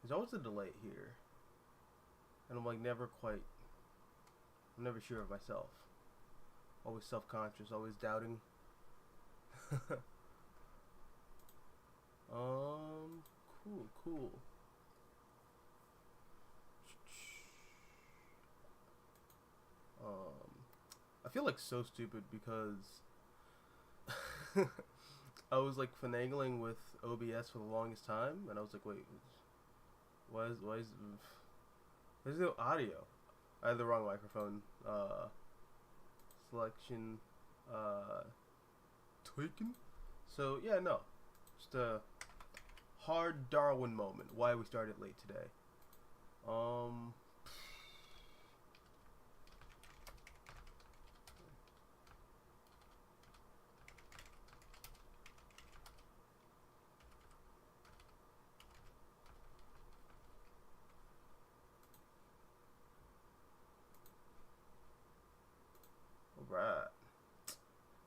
There's always a delay here, and I'm like never quite. I'm never sure of myself. Always self-conscious. Always doubting. Cool, cool. I feel like so stupid because I was like finagling with OBS for the longest time, and I was like, wait, why is there's no audio? I had the wrong microphone selection taken. So yeah, no, just a hard Darwin moment. Why we started late today. Alright.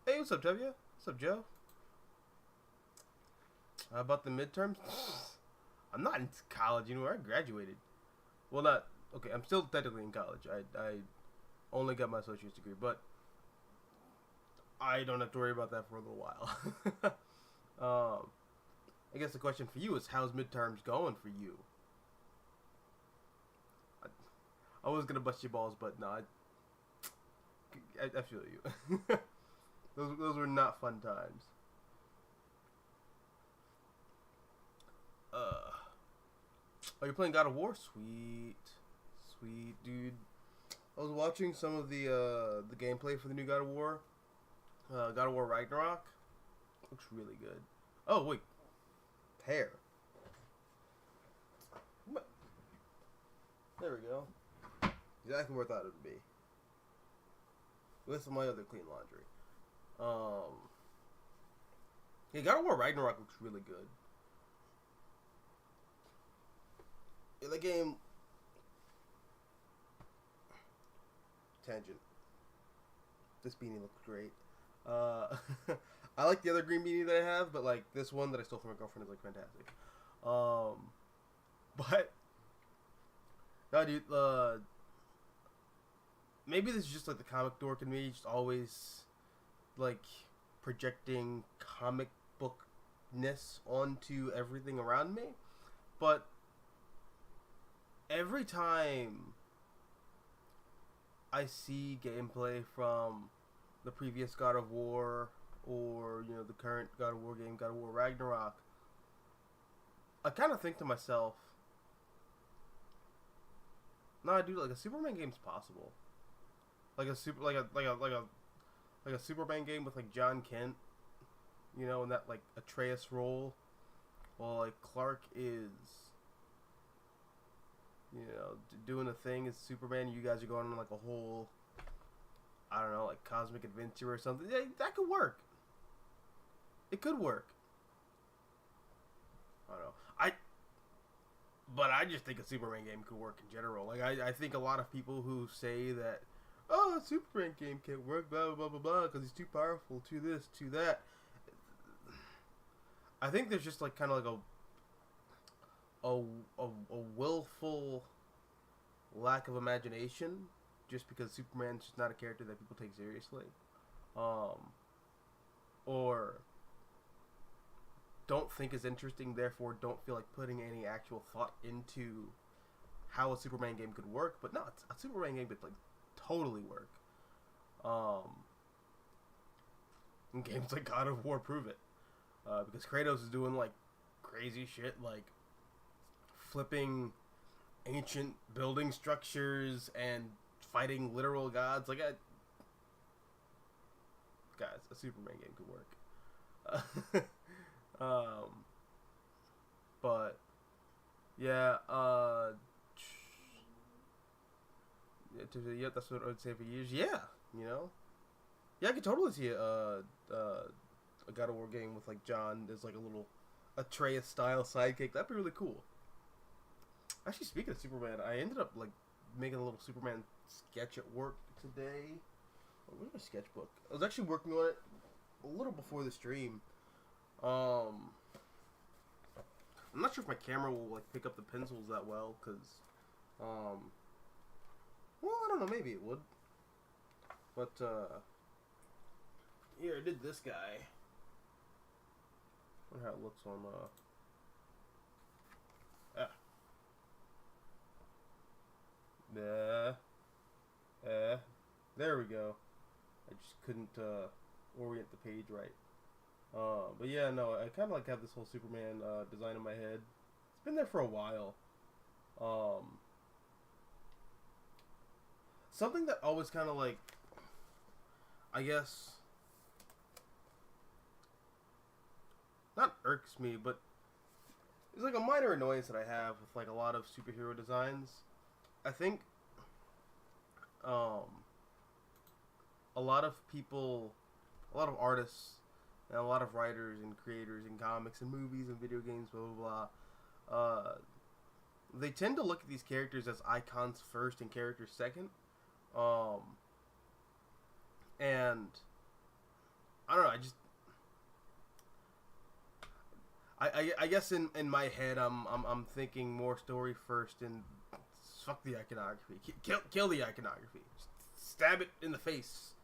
Hey, what's up, W? What's up, Joe? How about the midterms? I'm not in college anymore. I graduated. Well, not okay. I'm still technically in college. I only got my associate's degree, but I don't have to worry about that for a little while. I guess the question for you is, how's midterms going for you? I was gonna bust your balls, but no, I feel you. those were not fun times. Oh, you're playing God of War? Sweet, sweet, dude. I was watching some of the gameplay for the new God of War. God of War Ragnarok. Looks really good. Oh wait, hair. There we go. Exactly where I thought it would be. With my other clean laundry. Yeah, God of War Ragnarok looks really good. Yeah, the game. Tangent. This beanie looks great. I like the other green beanie that I have, but like this one that I stole from my girlfriend is like fantastic. But no, dude. Maybe this is just like the comic dork in me, just always like projecting comic bookness onto everything around me. But every time I see gameplay from the previous God of War or, you know, the current God of War game, God of War Ragnarok, I kind of think to myself, nah, dude, like a Superman game's possible. Like a Superman game with like John Kent, you know, in that like Atreus role, while like Clark is, you know, doing a thing as Superman. You guys are going on like a whole, I don't know, like cosmic adventure or something. Yeah, that could work. It could work. I don't know. But I just think a Superman game could work in general. Like I think a lot of people who say that, oh, a Superman game can't work, blah blah blah blah blah, because he's too powerful, to this, to that. I think there's just like kind of like a willful lack of imagination, just because Superman's just not a character that people take seriously, or don't think is interesting, therefore don't feel like putting any actual thought into how a Superman game could work. But no, a Superman game could like totally work. And games like God of War prove it, because Kratos is doing like crazy shit, like flipping ancient building structures and fighting literal gods. Like, guys, a Superman game could work. But yeah, yeah, that's what I would say for years. Yeah, you know, yeah, I could totally see a God of War game with like John as like a little Atreus style sidekick. That'd be really cool. Actually, speaking of Superman, I ended up like making a little Superman sketch at work today. Oh, where's my sketchbook? I was actually working on it a little before the stream. I'm not sure if my camera will like pick up the pencils that well, cause, well, I don't know, maybe it would. But here, I did this guy. Wonder how it looks on there we go. I just couldn't orient the page right. But yeah, no, I kind of like have this whole Superman design in my head. It's been there for a while. Something that always kind of like, I guess, not irks me, but it's like a minor annoyance that I have with like a lot of superhero designs. I think a lot of people, a lot of artists, and a lot of writers and creators in comics and movies and video games, blah blah blah, they tend to look at these characters as icons first and characters second. And I don't know, I guess in my head I'm thinking more story first and fuck the iconography. Kill the iconography. Just stab it in the face.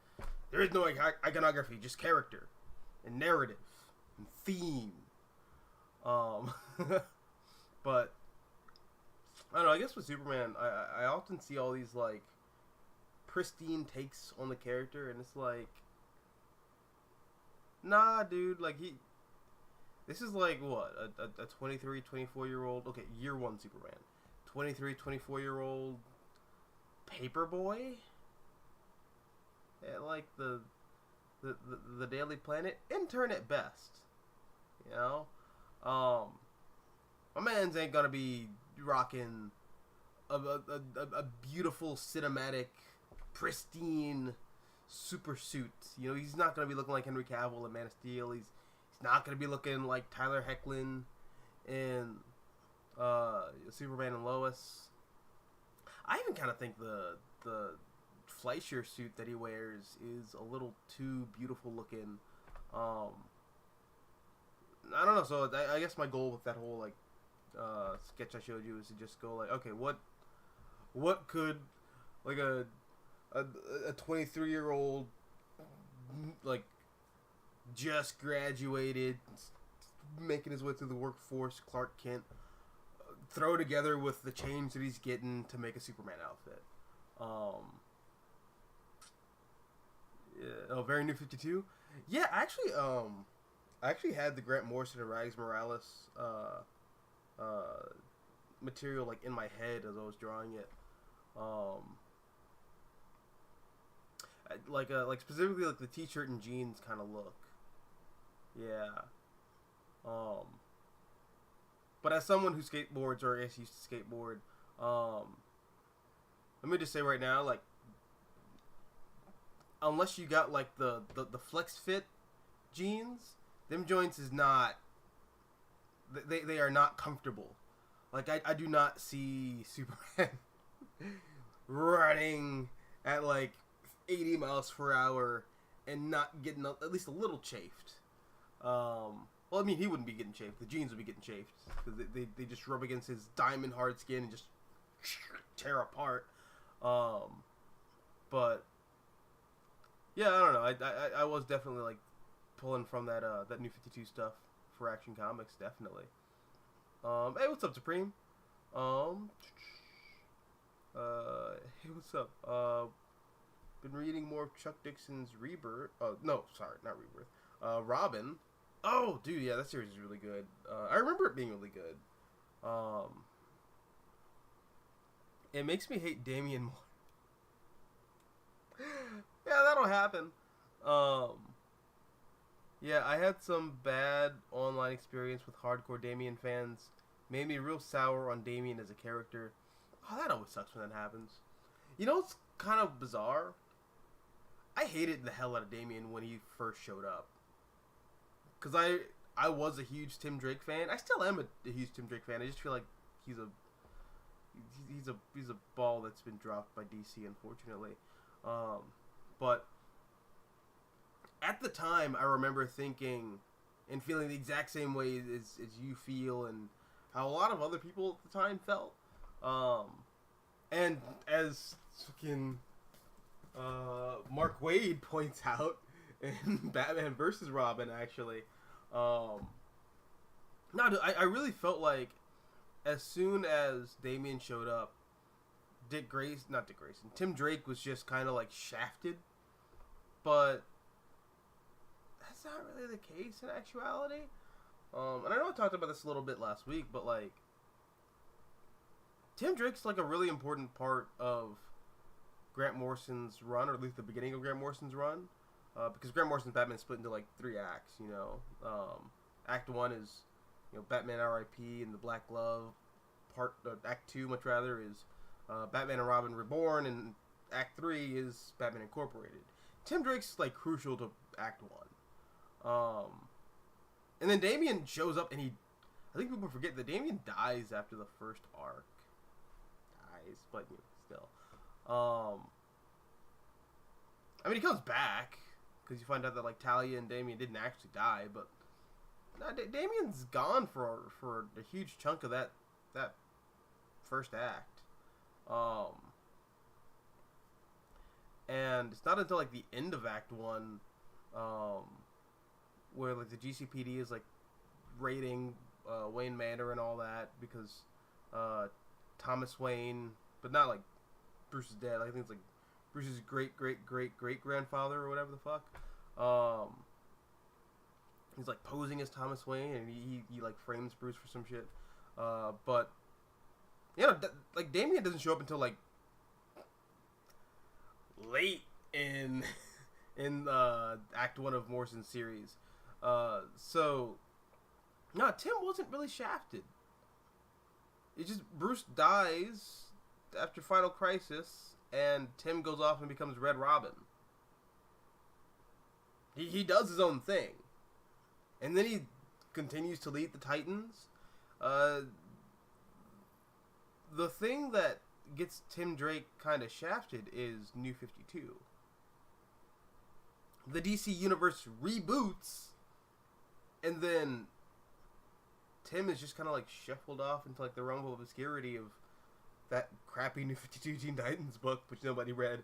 There is no iconography, just character and narrative and theme. But I don't know, I guess with Superman, I often see all these like pristine takes on the character, and it's like, nah, dude, like this is like what, a 23, 24-year-old, okay, year one Superman, 23, 24-year-old paperboy at like the Daily Planet, intern at best, you know. My man's ain't gonna be rocking a beautiful cinematic pristine super suit. You know, he's not gonna be looking like Henry Cavill in Man of Steel. He's not gonna be looking like Tyler Hoechlin in Superman and Lois. I even kind of think the Fleischer suit that he wears is a little too beautiful looking. I don't know. So I guess my goal with that whole like sketch I showed you is to just go like, okay, what could like a 23-year-old like just graduated, making his way through the workforce, Clark Kent, throw together with the change that he's getting to make a Superman outfit. Yeah, very New 52. Yeah, I actually had the Grant Morrison and Rags Morales material like in my head as I was drawing it. Like specifically like the t-shirt and jeans kind of look. Yeah. But as someone who skateboards, or as used to skateboard, let me just say right now, like, unless you got like the flex fit jeans, them joints is not, they are not comfortable. Like I do not see Superman running at like 80 miles per hour and not getting at least a little chafed. Well, I mean, he wouldn't be getting chafed. The jeans would be getting chafed because they just rub against his diamond hard skin and just tear apart. But yeah, I don't know. I was definitely like pulling from that New 52 stuff for Action Comics, definitely. Hey, what's up, Supreme? Hey, what's up? Been reading more of Chuck Dixon's Rebirth. No, sorry, not Rebirth. Robin. Oh, dude, yeah, that series is really good. I remember it being really good. It makes me hate Damian more. Yeah, that'll happen. Yeah, I had some bad online experience with hardcore Damian fans. Made me real sour on Damian as a character. Oh, that always sucks when that happens. You know what's kind of bizarre? I hated the hell out of Damian when he first showed up. Because I was a huge Tim Drake fan. I still am a huge Tim Drake fan. I just feel like he's a ball that's been dropped by DC, unfortunately. But at the time, I remember thinking and feeling the exact same way as you feel, and how a lot of other people at the time felt. And as fucking Mark Waid points out in Batman versus Robin, actually, no, I really felt like as soon as Damian showed up, Tim Drake was just kind of like shafted, but that's not really the case in actuality. And I know I talked about this a little bit last week, but like Tim Drake's like a really important part of Grant Morrison's run, or at least the beginning of Grant Morrison's run, because Grant Morrison's Batman split into like 3 acts. You know, Act 1 is Batman R.I.P. and the Black Glove. Act 2, much rather, is Batman and Robin Reborn, and Act 3 is Batman Incorporated. Tim Drake's like crucial to Act 1. And then Damian shows up, and I think people forget that Damian dies after the first arc. But still. I mean, he comes back, because you find out that like Talia and Damian didn't actually die, but Damian's gone for a huge chunk of that first act. And it's not until like the end of Act 1 where like the GCPD is like raiding Wayne Manor and all that, because Thomas Wayne, but not like Bruce's dad. I think it's like Bruce's great grandfather or whatever the fuck. He's like posing as Thomas Wayne, and he like frames Bruce for some shit. But like Damian doesn't show up until like late in Act 1 of Morrison's series. So no, Tim wasn't really shafted. It's just Bruce dies after Final Crisis, and Tim goes off and becomes Red Robin. He does his own thing, and then he continues to lead the Titans. The thing that gets Tim Drake kind of shafted is New 52. The DC Universe reboots, and then Tim is just kind of like shuffled off into like the realm of obscurity of that crappy New 52 Teen Titans book, which nobody read.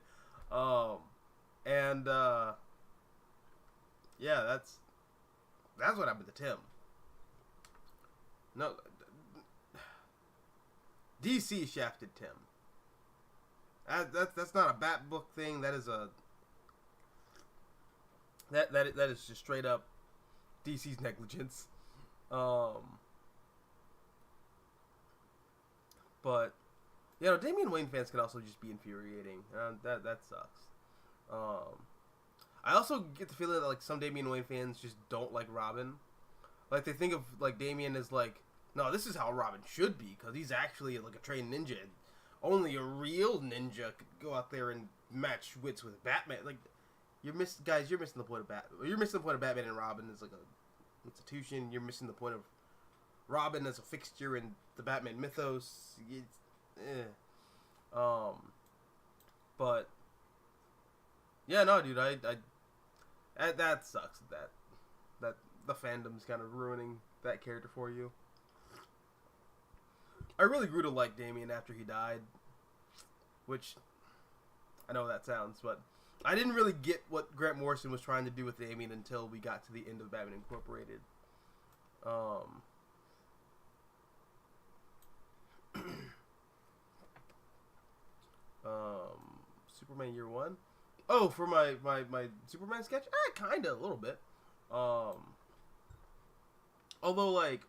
Yeah, that's what happened to Tim. No, DC shafted Tim. That's not a Bat book thing. That is a that is just straight up DC's negligence. But Damian Wayne fans can also just be infuriating. That sucks. I also get the feeling that like some Damian Wayne fans just don't like Robin. Like they think of like Damian as like, no, this is how Robin should be, because he's actually like a trained ninja. Only a real ninja could go out there and match wits with Batman. Like you're missing the point of Batman. You're missing the point of Batman and Robin as like a institution. You're missing the point of Robin as a fixture in the Batman mythos. But yeah, no, dude, I that sucks. That the fandom's kind of ruining that character for you. I really grew to like Damian after he died, which I know that sounds, but I didn't really get what Grant Morrison was trying to do with Damian until we got to the end of Batman Incorporated. Superman Year One. Oh, for my Superman sketch? Kinda, a little bit. Although, like,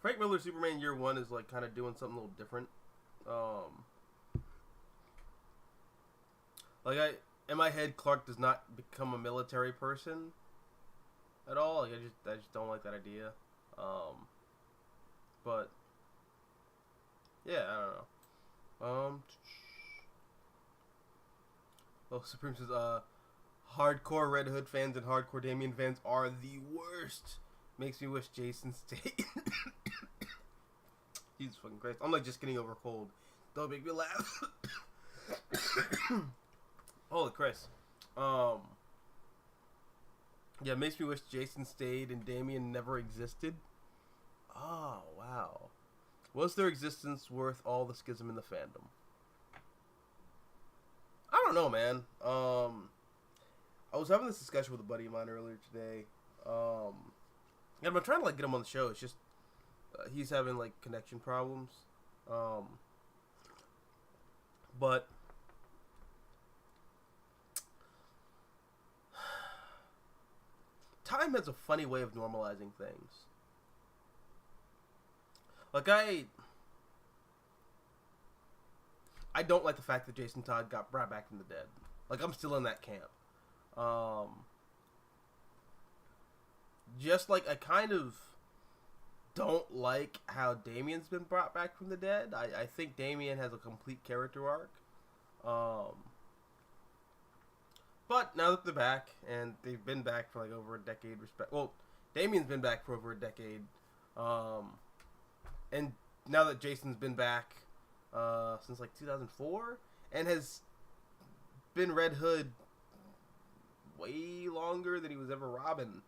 Frank Miller's Superman Year One is, like, kind of doing something a little different. In my head, Clark does not become a military person at all. Like, I just don't like that idea. But, yeah, I don't know. Supreme says, hardcore Red Hood fans and hardcore Damian fans are the worst. Makes me wish Jason stayed. Jesus fucking Christ. I'm like just getting over a cold. Don't make me laugh. Holy Christ. Yeah, makes me wish Jason stayed and Damian never existed. Oh, wow. Was their existence worth all the schism in the fandom? I don't know, man. I was having this discussion with a buddy of mine earlier today. And I'm trying to like get him on the show. It's just he's having like connection problems. Um, but time has a funny way of normalizing things. Like I don't like the fact that Jason Todd got brought back from the dead. Like I'm still in that camp. Um, just like I kind of don't like how Damien's been brought back from the dead. I think Damien has a complete character arc. Um, but now that they're back, and they've been back for like over a decade, well, Damien's been back for over a decade. And now that Jason's been back since like 2004 and has been Red Hood way longer than he was ever Robin,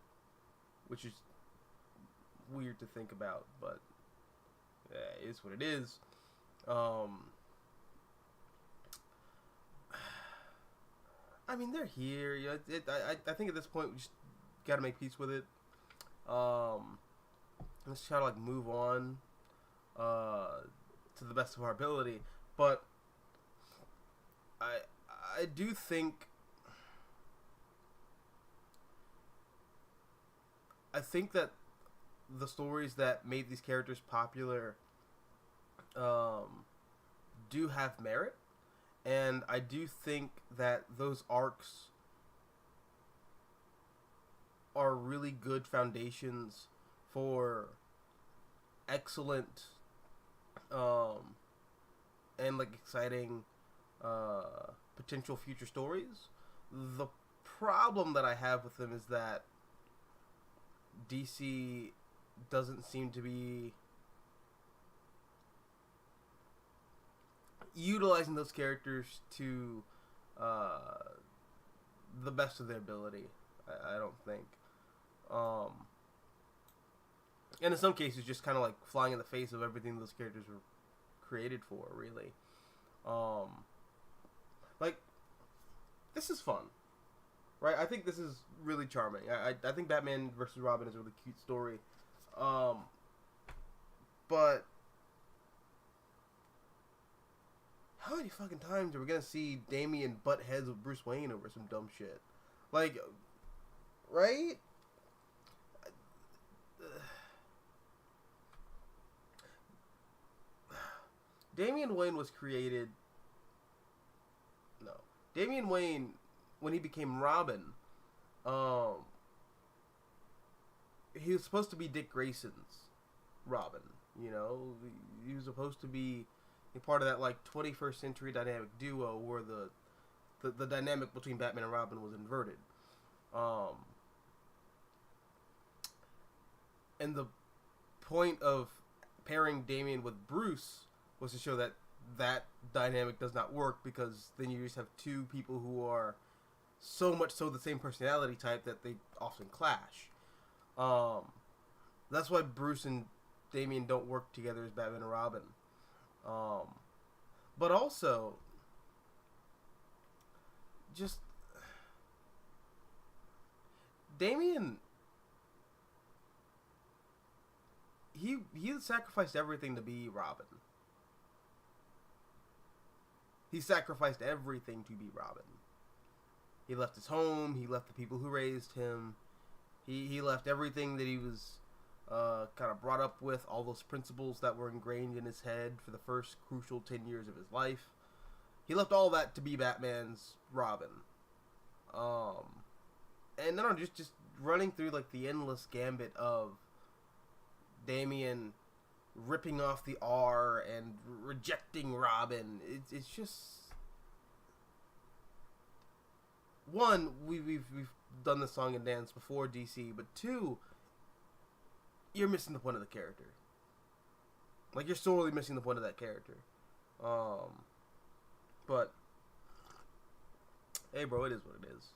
which is weird to think about, but it is what it is. I mean, they're here. You know, I think at this point we just got to make peace with it. Let's try to like move on to the best of our ability. But I do think that the stories that made these characters popular do have merit, and I do think that those arcs are really good foundations for excellent and like exciting potential future stories. The problem that I have with them is that DC doesn't seem to be utilizing those characters to the best of their ability. I don't think. And in some cases, just kind of like flying in the face of everything those characters were created for, really. Like, this is fun. Right? I think this is really charming. I think Batman vs. Robin is a really cute story. But how many fucking times are we gonna see Damian butt heads with Bruce Wayne over some dumb shit? Like, right? Damian Wayne was created... No. Damian Wayne, when he became Robin, he was supposed to be Dick Grayson's Robin. You know? He was supposed to be a part of that, like, 21st century dynamic duo where the dynamic between Batman and Robin was inverted. And the point of pairing Damian with Bruce was to show that that dynamic does not work, because then you just have two people who are so much so the same personality type that they often clash. That's why Bruce and Damian don't work together as Batman and Robin. But also, just Damian, he sacrificed everything to be Robin. He sacrificed everything to be Robin. He left his home. He left the people who raised him. He left everything that he was kind of brought up with, all those principles that were ingrained in his head for the first crucial 10 years of his life. He left all that to be Batman's Robin. And no, just running through like the endless gambit of Damian ripping off the R and rejecting Robin. It's just, one, we've done this song and dance before, DC, but two, you're missing the point of the character. Like, you're sorely missing the point of that character. But hey, bro, it is what it is.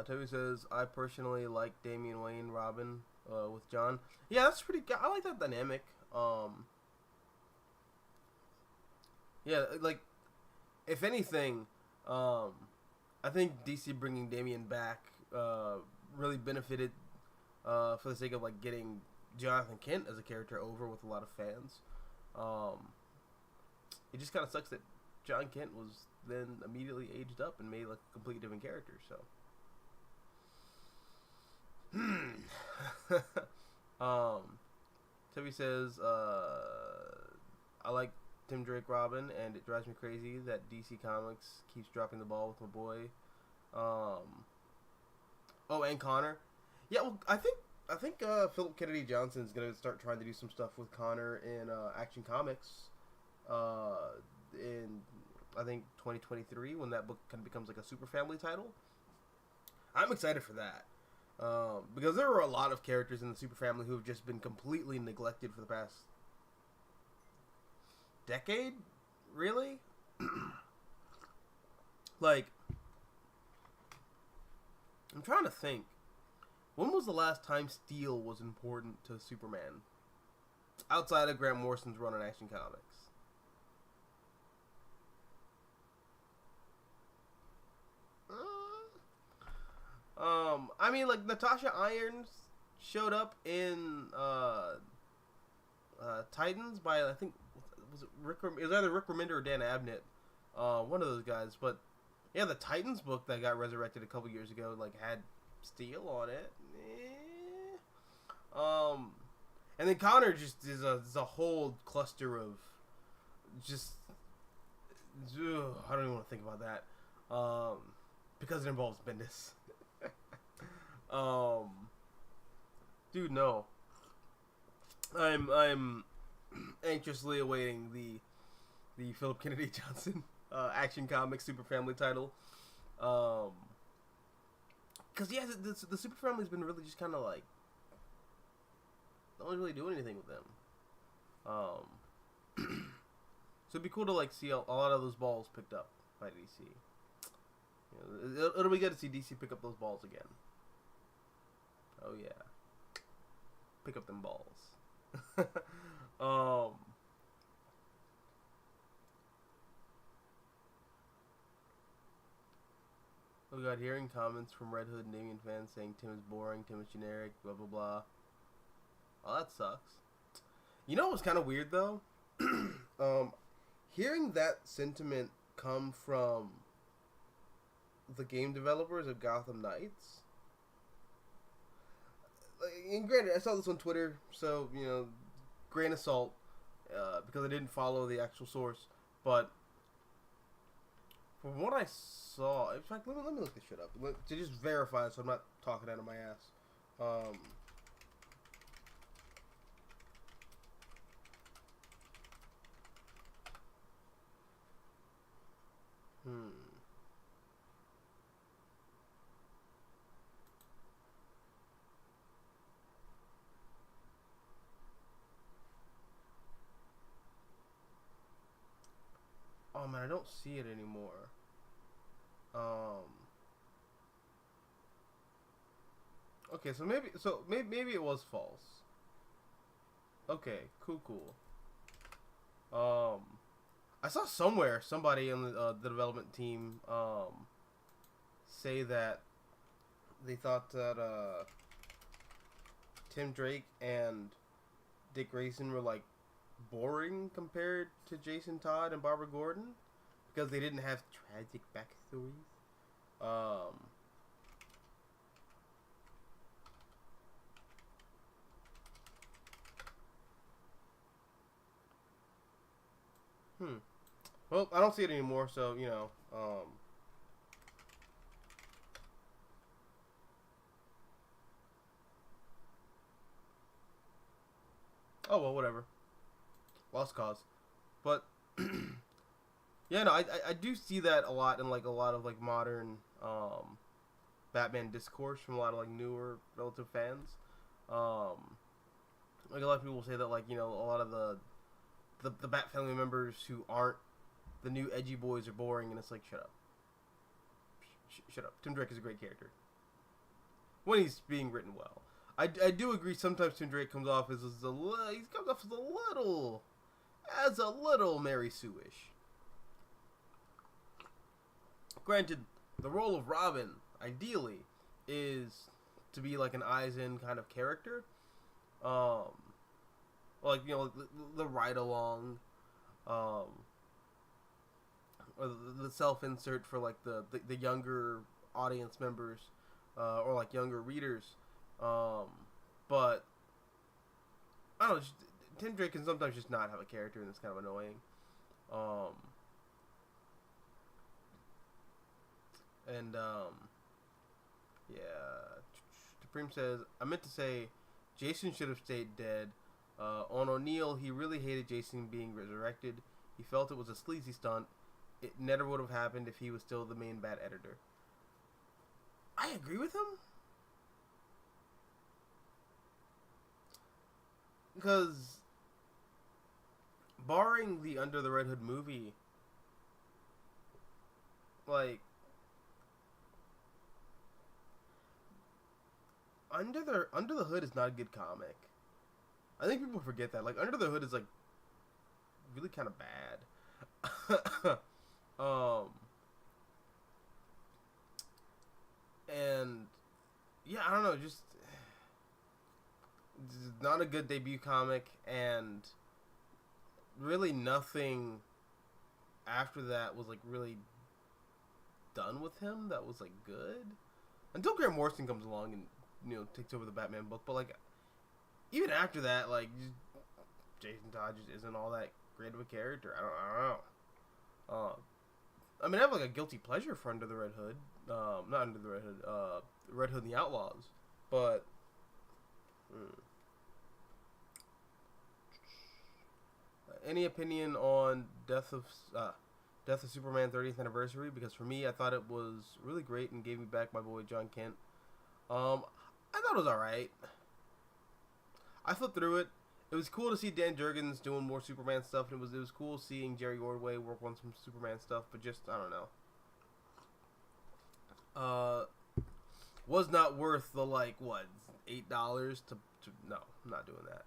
Toby says, I personally like Damian Wayne Robin with John. Yeah, that's pretty good. I like that dynamic. Yeah, like, if anything, I think DC bringing Damian back really benefited for the sake of, like, getting Jonathan Kent as a character over with a lot of fans. It just kind of sucks that John Kent was then immediately aged up and made, like, a completely different character, so. Toby says, I like Tim Drake Robin, and it drives me crazy that DC Comics keeps dropping the ball with my boy. And Connor. Yeah, well, I think Philip Kennedy Johnson is gonna start trying to do some stuff with Connor in Action Comics. In I think 2023, when that book kind of becomes like a super family title. I'm excited for that. Because there are a lot of characters in the super family who have just been completely neglected for the past decade, really. Like, I'm trying to think, when was the last time Steel was important to Superman outside of Grant Morrison's run on Action Comics? I mean, like, Natasha Irons showed up in Titans by, I think, was it it was either Rick Remender or Dan Abnett, one of those guys. But yeah, the Titans book that got resurrected a couple years ago, like, had Steel on it. And then Connor just is a whole cluster of just I don't even want to think about that, because it involves Bendis. Dude, no. I'm anxiously awaiting the Philip Kennedy Johnson Action Comics Super Family title. Cause yeah, the Super Family's been really just kind of like, no one's really doing anything with them. So it'd be cool to like see a lot of those balls picked up by DC. You know, it'll be good to see DC pick up those balls again. Oh yeah, pick up them balls. Oh god, hearing comments from Red Hood and Damien fans saying Tim is boring, Tim is generic, blah blah blah. Oh, that sucks. You know what's kind of weird though? Hearing that sentiment come from the game developers of Gotham Knights. And granted, I saw this on Twitter, so, you know, grain of salt, because I didn't follow the actual source. But from what I saw, in fact, let me look this shit up to just verify, so I'm not talking out of my ass. Oh man, I don't see it anymore. Okay, so maybe it was false. Okay, cool. I saw somewhere somebody on the development team say that they thought that Tim Drake and Dick Grayson were like boring compared to Jason Todd and Barbara Gordon because they didn't have tragic backstories. Well, I don't see it anymore, so, you know, oh, well, whatever. Lost cause. But, yeah, no, I do see that a lot in, like, a lot of, like, modern, Batman discourse from a lot of, like, newer relative fans. Like, a lot of people say that, like, you know, a lot of the Bat family members who aren't the new edgy boys are boring, and it's like, shut up. Shut up. Tim Drake is a great character. when he's being written well. I do agree. Sometimes Tim Drake comes off as a little Mary Sue-ish. Granted, the role of Robin, ideally, is to be like an eyes-in kind of character. Like, you know, the ride-along, or the self-insert for, like, the younger audience members, or, like, younger readers. But, I don't know, Tim Drake can sometimes just not have a character, and it's kind of annoying. Yeah. Supreme says, I meant to say, Jason should have stayed dead. On O'Neill, he really hated Jason being resurrected. He felt it was a sleazy stunt. It never would have happened if he was still the main bad editor. I agree with him. Because, barring the Under the Red Hood movie, like, Under the Hood is not a good comic. I think people forget that. Like, Under the Hood is, like, really kind of bad. And, yeah, I don't know, just not a good debut comic, and really nothing after that was, like, really done with him that was, like, good. Until Grant Morrison comes along and, you know, takes over the Batman book. But, like, even after that, like, Jason Todd just isn't all that great of a character. I don't know. I mean, I have, like, a guilty pleasure for Under the Red Hood. Not Under the Red Hood. Red Hood and the Outlaws. But, any opinion on Death of Superman 30th anniversary? Because for me, I thought it was really great and gave me back my boy John Kent. I thought it was alright. I flipped through it. It was cool to see Dan Jurgens doing more Superman stuff. And it was cool seeing Jerry Ordway work on some Superman stuff. But just, I don't know. Was not worth the, like, what, $8 to no, I'm not doing that.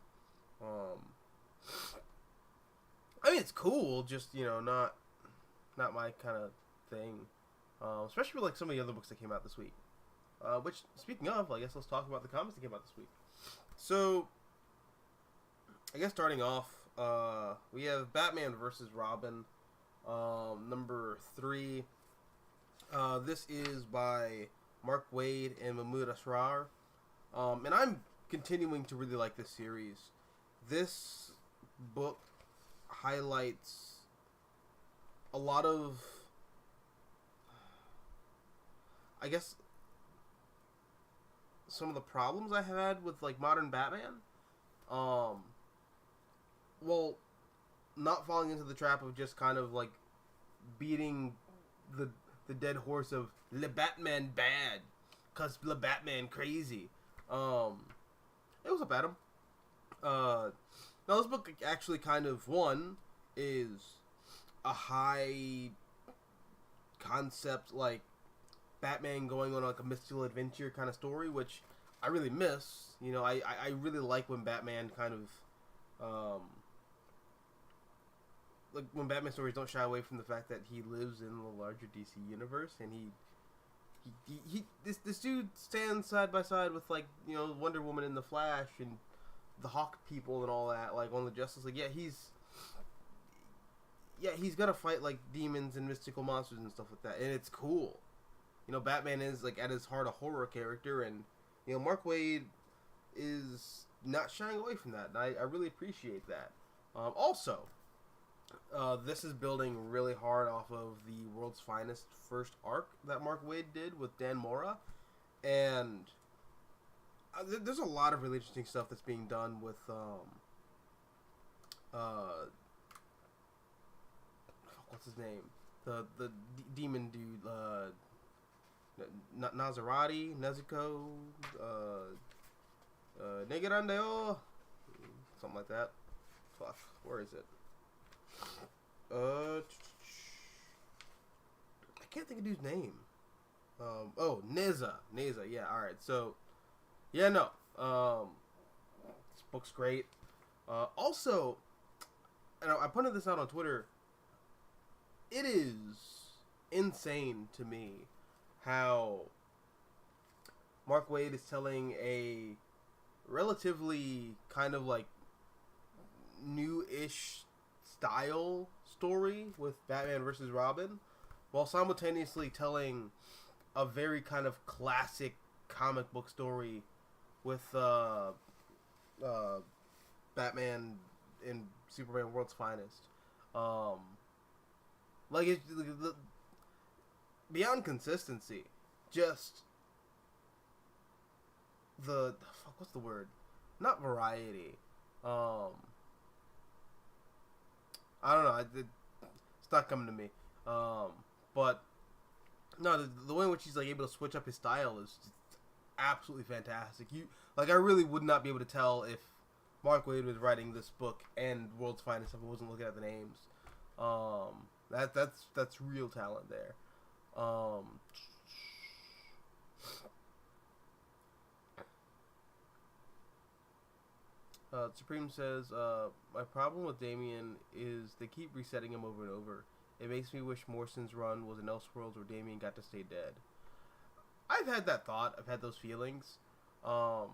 I mean, it's cool, just, you know, not my kind of thing. Especially with, like, some of the other books that came out this week. Which, speaking of, I guess let's talk about the comics that came out this week. So, I guess starting off, we have Batman vs. Robin, number 3. This is by Mark Waid and Mahmoud Asrar. And I'm continuing to really like this series. This book highlights a lot of, I guess, some of the problems I have had with, like, modern Batman. Well, not falling into the trap of just kind of, like, beating the dead horse of Le Batman bad, cause Le Batman crazy. Hey, what's up, Adam? Now this book actually kind of, one, is a high concept, like, Batman going on, like, a mystical adventure kind of story, which I really miss. You know, I really like when Batman kind of, like, when Batman stories don't shy away from the fact that he lives in the larger DC universe, and this dude stands side by side with, like, you know, Wonder Woman and the Flash and the Hawk people and all that, like, on the Justice League. He's gotta fight, like, demons and mystical monsters and stuff like that, and it's cool. You know, Batman is, like, at his heart a horror character, and, you know, Mark Waid is not shying away from that, and I really appreciate that. Also, this is building really hard off of the World's Finest first arc that Mark Waid did with Dan Mora, and there's a lot of really interesting stuff that's being done with what's his name, the demon dude, Nezuko, Negerandeo, something like that. Fuck, where is it? I can't think of dude's name. Neza, yeah, alright, so Yeah, no. This book's great. Also, and I pointed this out on Twitter. It is insane to me how Mark Waid is telling a relatively kind of like new-ish style story with Batman versus Robin, while simultaneously telling a very kind of classic comic book story with Batman and Superman World's Finest. Um, like beyond consistency, just the fuck. What's the word? Not variety. Um, I don't know. It's not coming to me. But no, the way in which he's like able to switch up his style is just absolutely fantastic. I really would not be able to tell if Mark Waid was writing this book and World's Finest if I wasn't looking at the names. That's real talent there. Supreme says, my problem with Damian is they keep resetting him over and over. It makes me wish Morrison's run was an Elseworlds where Damian got to stay dead. I've had that thought. I've had those feelings. I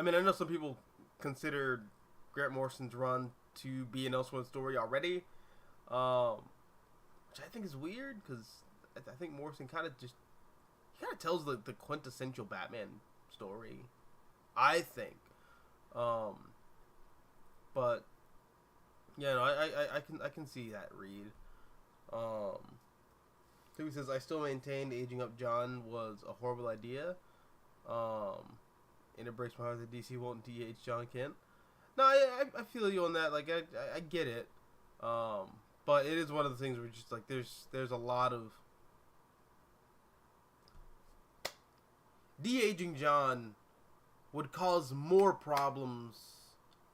mean, I know some people consider Grant Morrison's run to be an Elseworlds story already, which I think is weird because I think Morrison kind of tells the quintessential Batman story. I think, but yeah, no, I can see that read. Toby says, I still maintain aging up John was a horrible idea. And it breaks my heart that DC won't DH John Kent. No, I feel you on that. Like I get it. But it is one of the things where just like there's a lot of de-aging John would cause more problems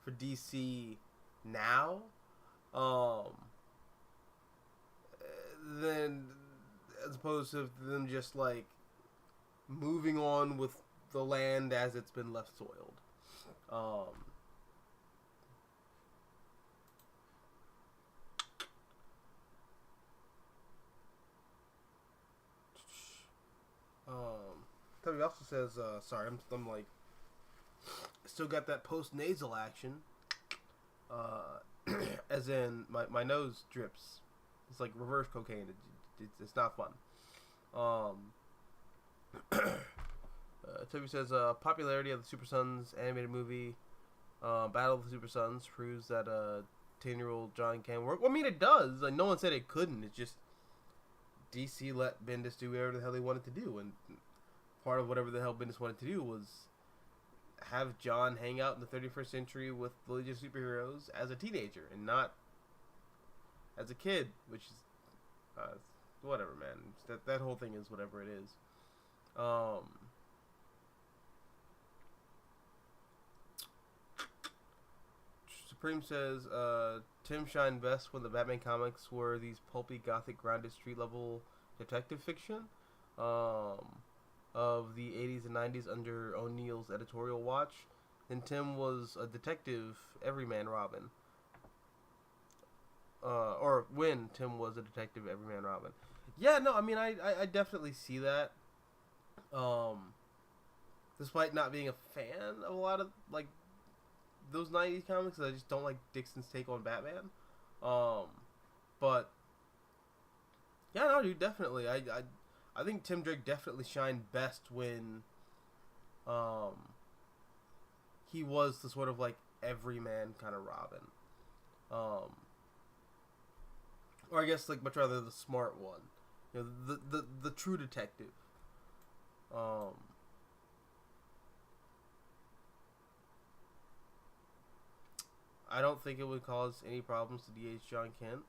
for DC now than as opposed to them just like moving on with the land as it's been left soiled. Toby also says, sorry, I'm like, still got that post nasal action. As in, my nose drips. It's like reverse cocaine. It's not fun. Toby says, popularity of the Super Sons animated movie, Battle of the Super Sons, proves that 10-year-old John can work. Well, I mean, it does. Like, no one said it couldn't. It's just DC let Bendis do whatever the hell they wanted to do, and part of whatever the hell Bendis wanted to do was have John hang out in the 31st century with the Legion of Superheroes as a teenager and not as a kid, which is whatever, man. That whole thing is whatever it is. Supreme says, Tim shined best when the Batman comics were these pulpy, gothic, grounded, street-level detective fiction of the 80s and 90s under O'Neill's editorial watch. And Tim was a detective everyman Robin. Or when Tim was a detective everyman Robin. Yeah, no, I mean, I definitely see that. Despite not being a fan of a lot of, like, those 90s comics, I just don't like Dixon's take on Batman. But yeah, no, dude, definitely. I think Tim Drake definitely shined best when he was the sort of like everyman kind of Robin. Or I guess like much rather the smart one. You know, the true detective. I don't think it would cause any problems to DH John Kent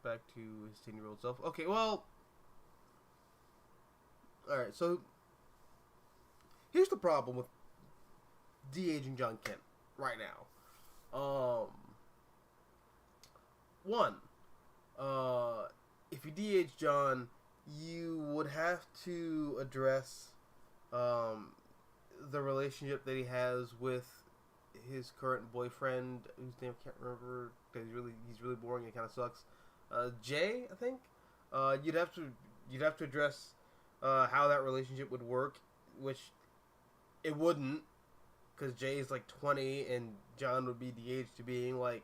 back to his 10-year-old self. Okay, well, alright, so here's the problem with de-aging John Kent right now. One, if you de-age John, you would have to address the relationship that he has with his current boyfriend, whose name I can't remember because he's really boring and kind of sucks. Jay, I think. You'd have to address how that relationship would work, which it wouldn't, because Jay is like 20 and John would be the age to being like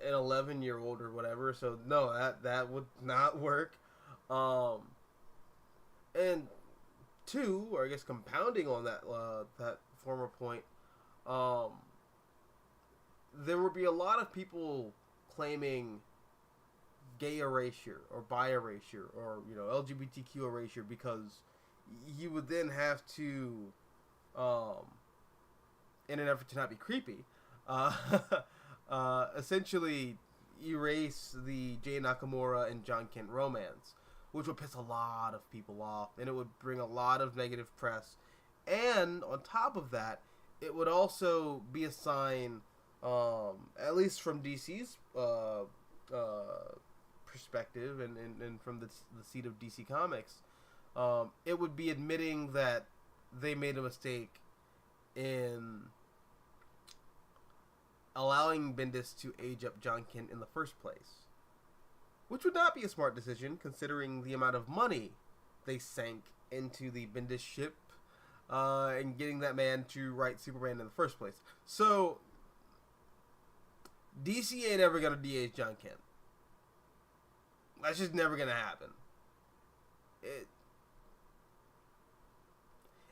an 11-year-old or whatever. So no, that would not work. And two, or I guess compounding on that former point, um, there would be a lot of people claiming gay erasure or bi erasure or LGBTQ erasure because you would then have to, in an effort to not be creepy, uh, essentially erase the Jay Nakamura and John Kent romance, which would piss a lot of people off, and it would bring a lot of negative press. And on top of that, it would also be a sign, at least from DC's perspective and from the seat of DC Comics, it would be admitting that they made a mistake in allowing Bendis to age up John Kent in the first place. Which would not be a smart decision, considering the amount of money they sank into the Bendis ship and getting that man to write Superman in the first place. So, DC ain't ever going to de-age John Kent. That's just never going to happen.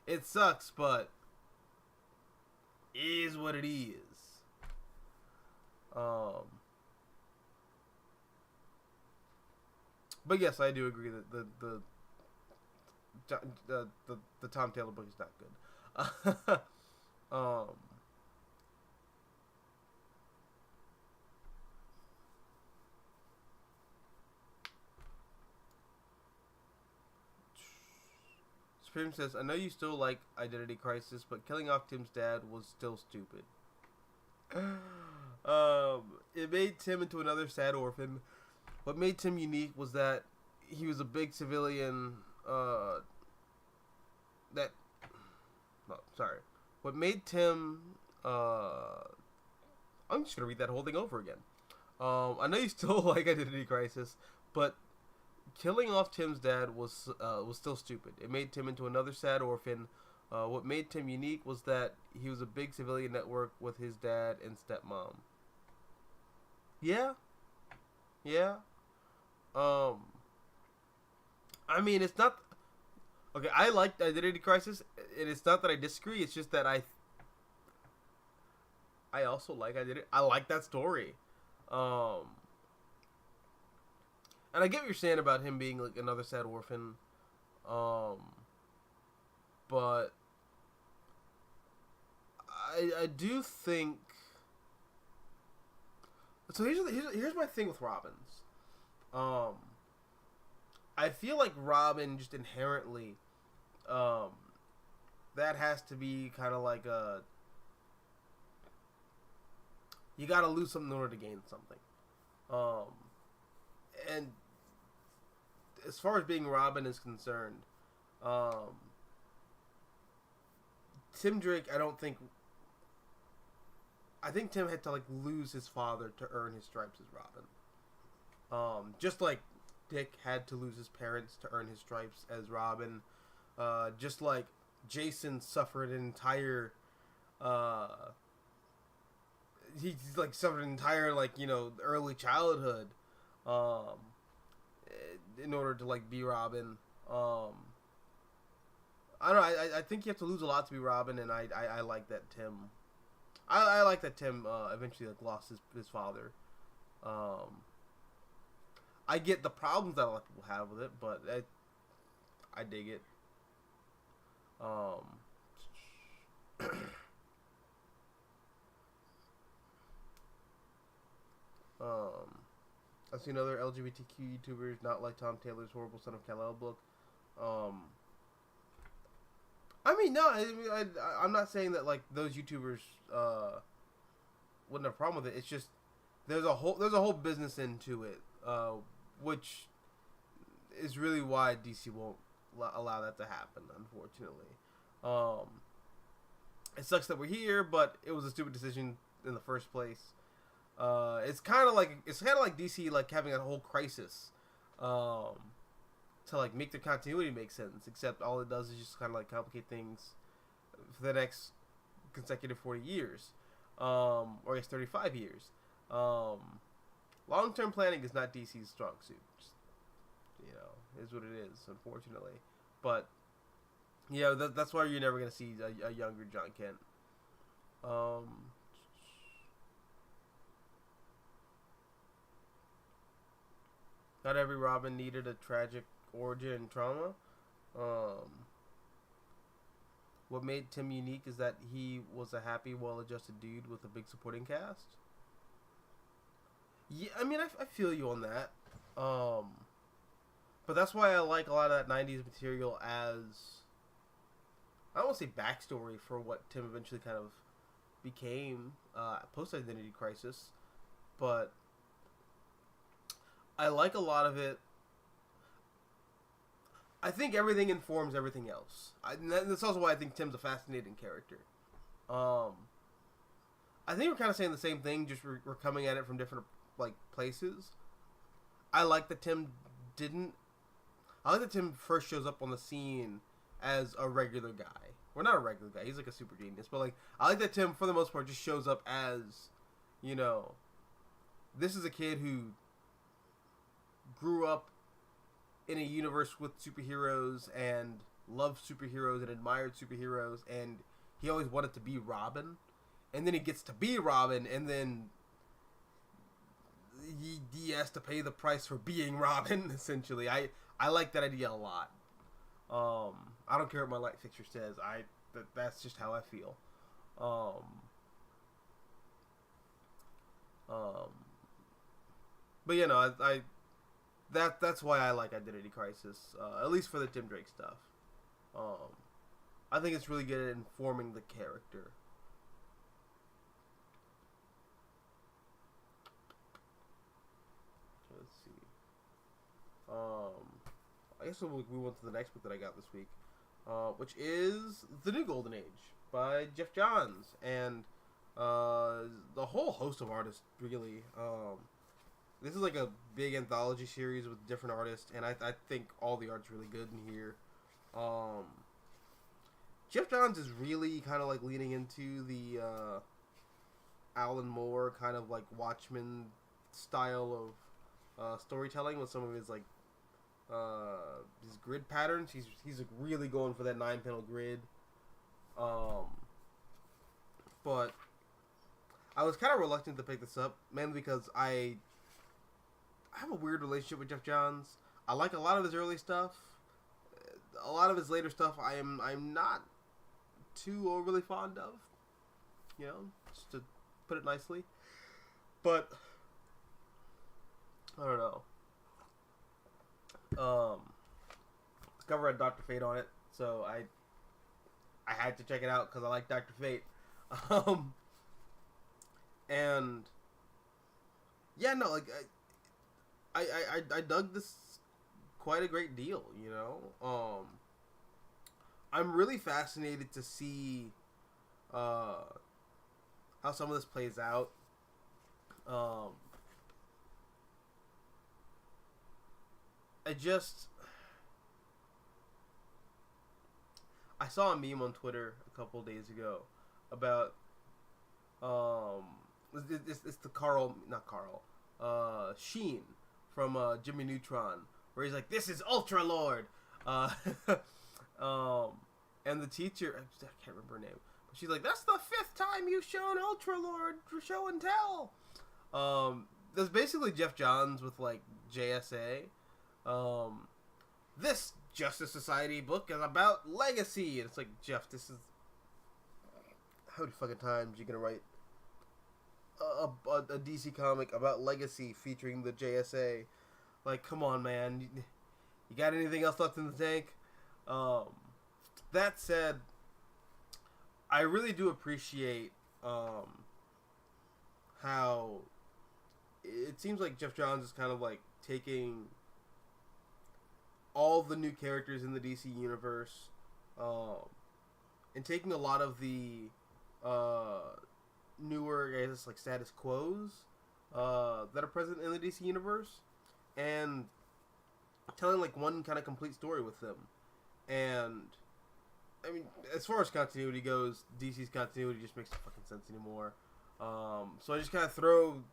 It sucks, but it is what it is. But yes, I do agree that the Tom Taylor book is not good. Supreme says, I know you still like Identity Crisis, but killing off Tim's dad was still stupid. It made Tim into another sad orphan. What made Tim unique was that he was a big civilian, What made Tim, I'm just gonna read that whole thing over again. I know you still like Identity Crisis, but killing off Tim's dad was still stupid. It made Tim into another sad orphan. What made Tim unique was that he was a big civilian network with his dad and stepmom. Yeah. I mean, it's not... Okay, I liked Identity Crisis, and it's not that I disagree, it's just that I also like Identity... I like that story. And I get what you're saying about him being, like, another sad orphan. But... I do think... So here's my thing with Robins. I feel like Robin just inherently, that has to be kind of like a, you gotta lose something in order to gain something. And as far as being Robin is concerned, Tim Drake, I think Tim had to like lose his father to earn his stripes as Robin. Just like Dick had to lose his parents to earn his stripes as Robin. Just like Jason suffered an entire early childhood in order to like be Robin. I don't know, I think you have to lose a lot to be Robin, and I like that Tim I like that Tim eventually like lost his father. I get the problems that a lot of people have with it, but I dig it. I've seen other LGBTQ YouTubers not like Tom Taylor's Horrible Son of Kal-El book. I mean, no, I'm not saying that like those YouTubers wouldn't have a problem with it. It's just there's a whole business into it, which is really why DC won't allow that to happen, unfortunately. it sucks that we're here, but it was a stupid decision in the first place. It's kind of like DC like having a whole crisis to like make the continuity make sense. Except all it does is just kind of like complicate things for the next consecutive 40 years, or I guess 35 years. Long-term planning is not DC's strong suit. Just, is what it is, unfortunately. But that's why you're never gonna see a younger John Kent. Not every Robin needed a tragic origin and trauma. What made Tim unique is that he was a happy, well-adjusted dude with a big supporting cast. Yeah, I mean, I feel you on that. But that's why I like a lot of that 90s material as, I don't want to say backstory for what Tim eventually kind of became post-Identity Crisis, but I like a lot of it. I think everything informs everything else. That's also why I think Tim's a fascinating character. I think we're kind of saying the same thing, just we're coming at it from different places. I like that Tim first shows up on the scene as a regular guy. Well, not a regular guy. He's like a super genius. But I like that Tim, for the most part, just shows up as, this is a kid who grew up in a universe with superheroes and loved superheroes and admired superheroes, and he always wanted to be Robin. And then he gets to be Robin, and then he has to pay the price for being Robin, essentially. I like that idea a lot. I don't care what my light fixture says. That's just how I feel. But that's why I like Identity Crisis, at least for the Tim Drake stuff. I think it's really good at informing the character. Let's see. I guess we'll move on to the next book that I got this week, which is The New Golden Age by Jeff Johns, and the whole host of artists, really. This is like a big anthology series with different artists, and I think all the art's really good in here. Jeff Johns is really kind of like leaning into the Alan Moore kind of like Watchmen style of storytelling with some of his his grid patterns. He's really going for that 9-panel grid. But I was kind of reluctant to pick this up, mainly because I have a weird relationship with Jeff Johns. I like a lot of his early stuff. A lot of his later stuff I'm not too overly fond of. Just to put it nicely. But I don't know. The cover had Dr. Fate on it, so I had to check it out because I like Dr. Fate. And yeah, no, I dug this quite a great deal, I'm really fascinated to see how some of this plays out. I saw a meme on Twitter a couple days ago about it's the Sheen from Jimmy Neutron, where he's like, "This is Ultra Lord," and the teacher, I can't remember her name, but she's like, "That's the 5th time you've shown Ultra Lord for show and tell." That's basically Jeff Johns with JSA. This Justice Society book is about legacy, and it's like, Jeff, this is how many fucking times you gonna write a DC comic about legacy featuring the JSA? Come on, man. You got anything else left in the tank? That said, I really do appreciate how it seems like Jeff Johns is kind of taking all the new characters in the DC universe and taking a lot of the newer, I guess, like status quos that are present in the DC universe, and telling like one kind of complete story with them. And I mean, as far as continuity goes, DC's continuity just makes no fucking sense anymore. So I just kind of throw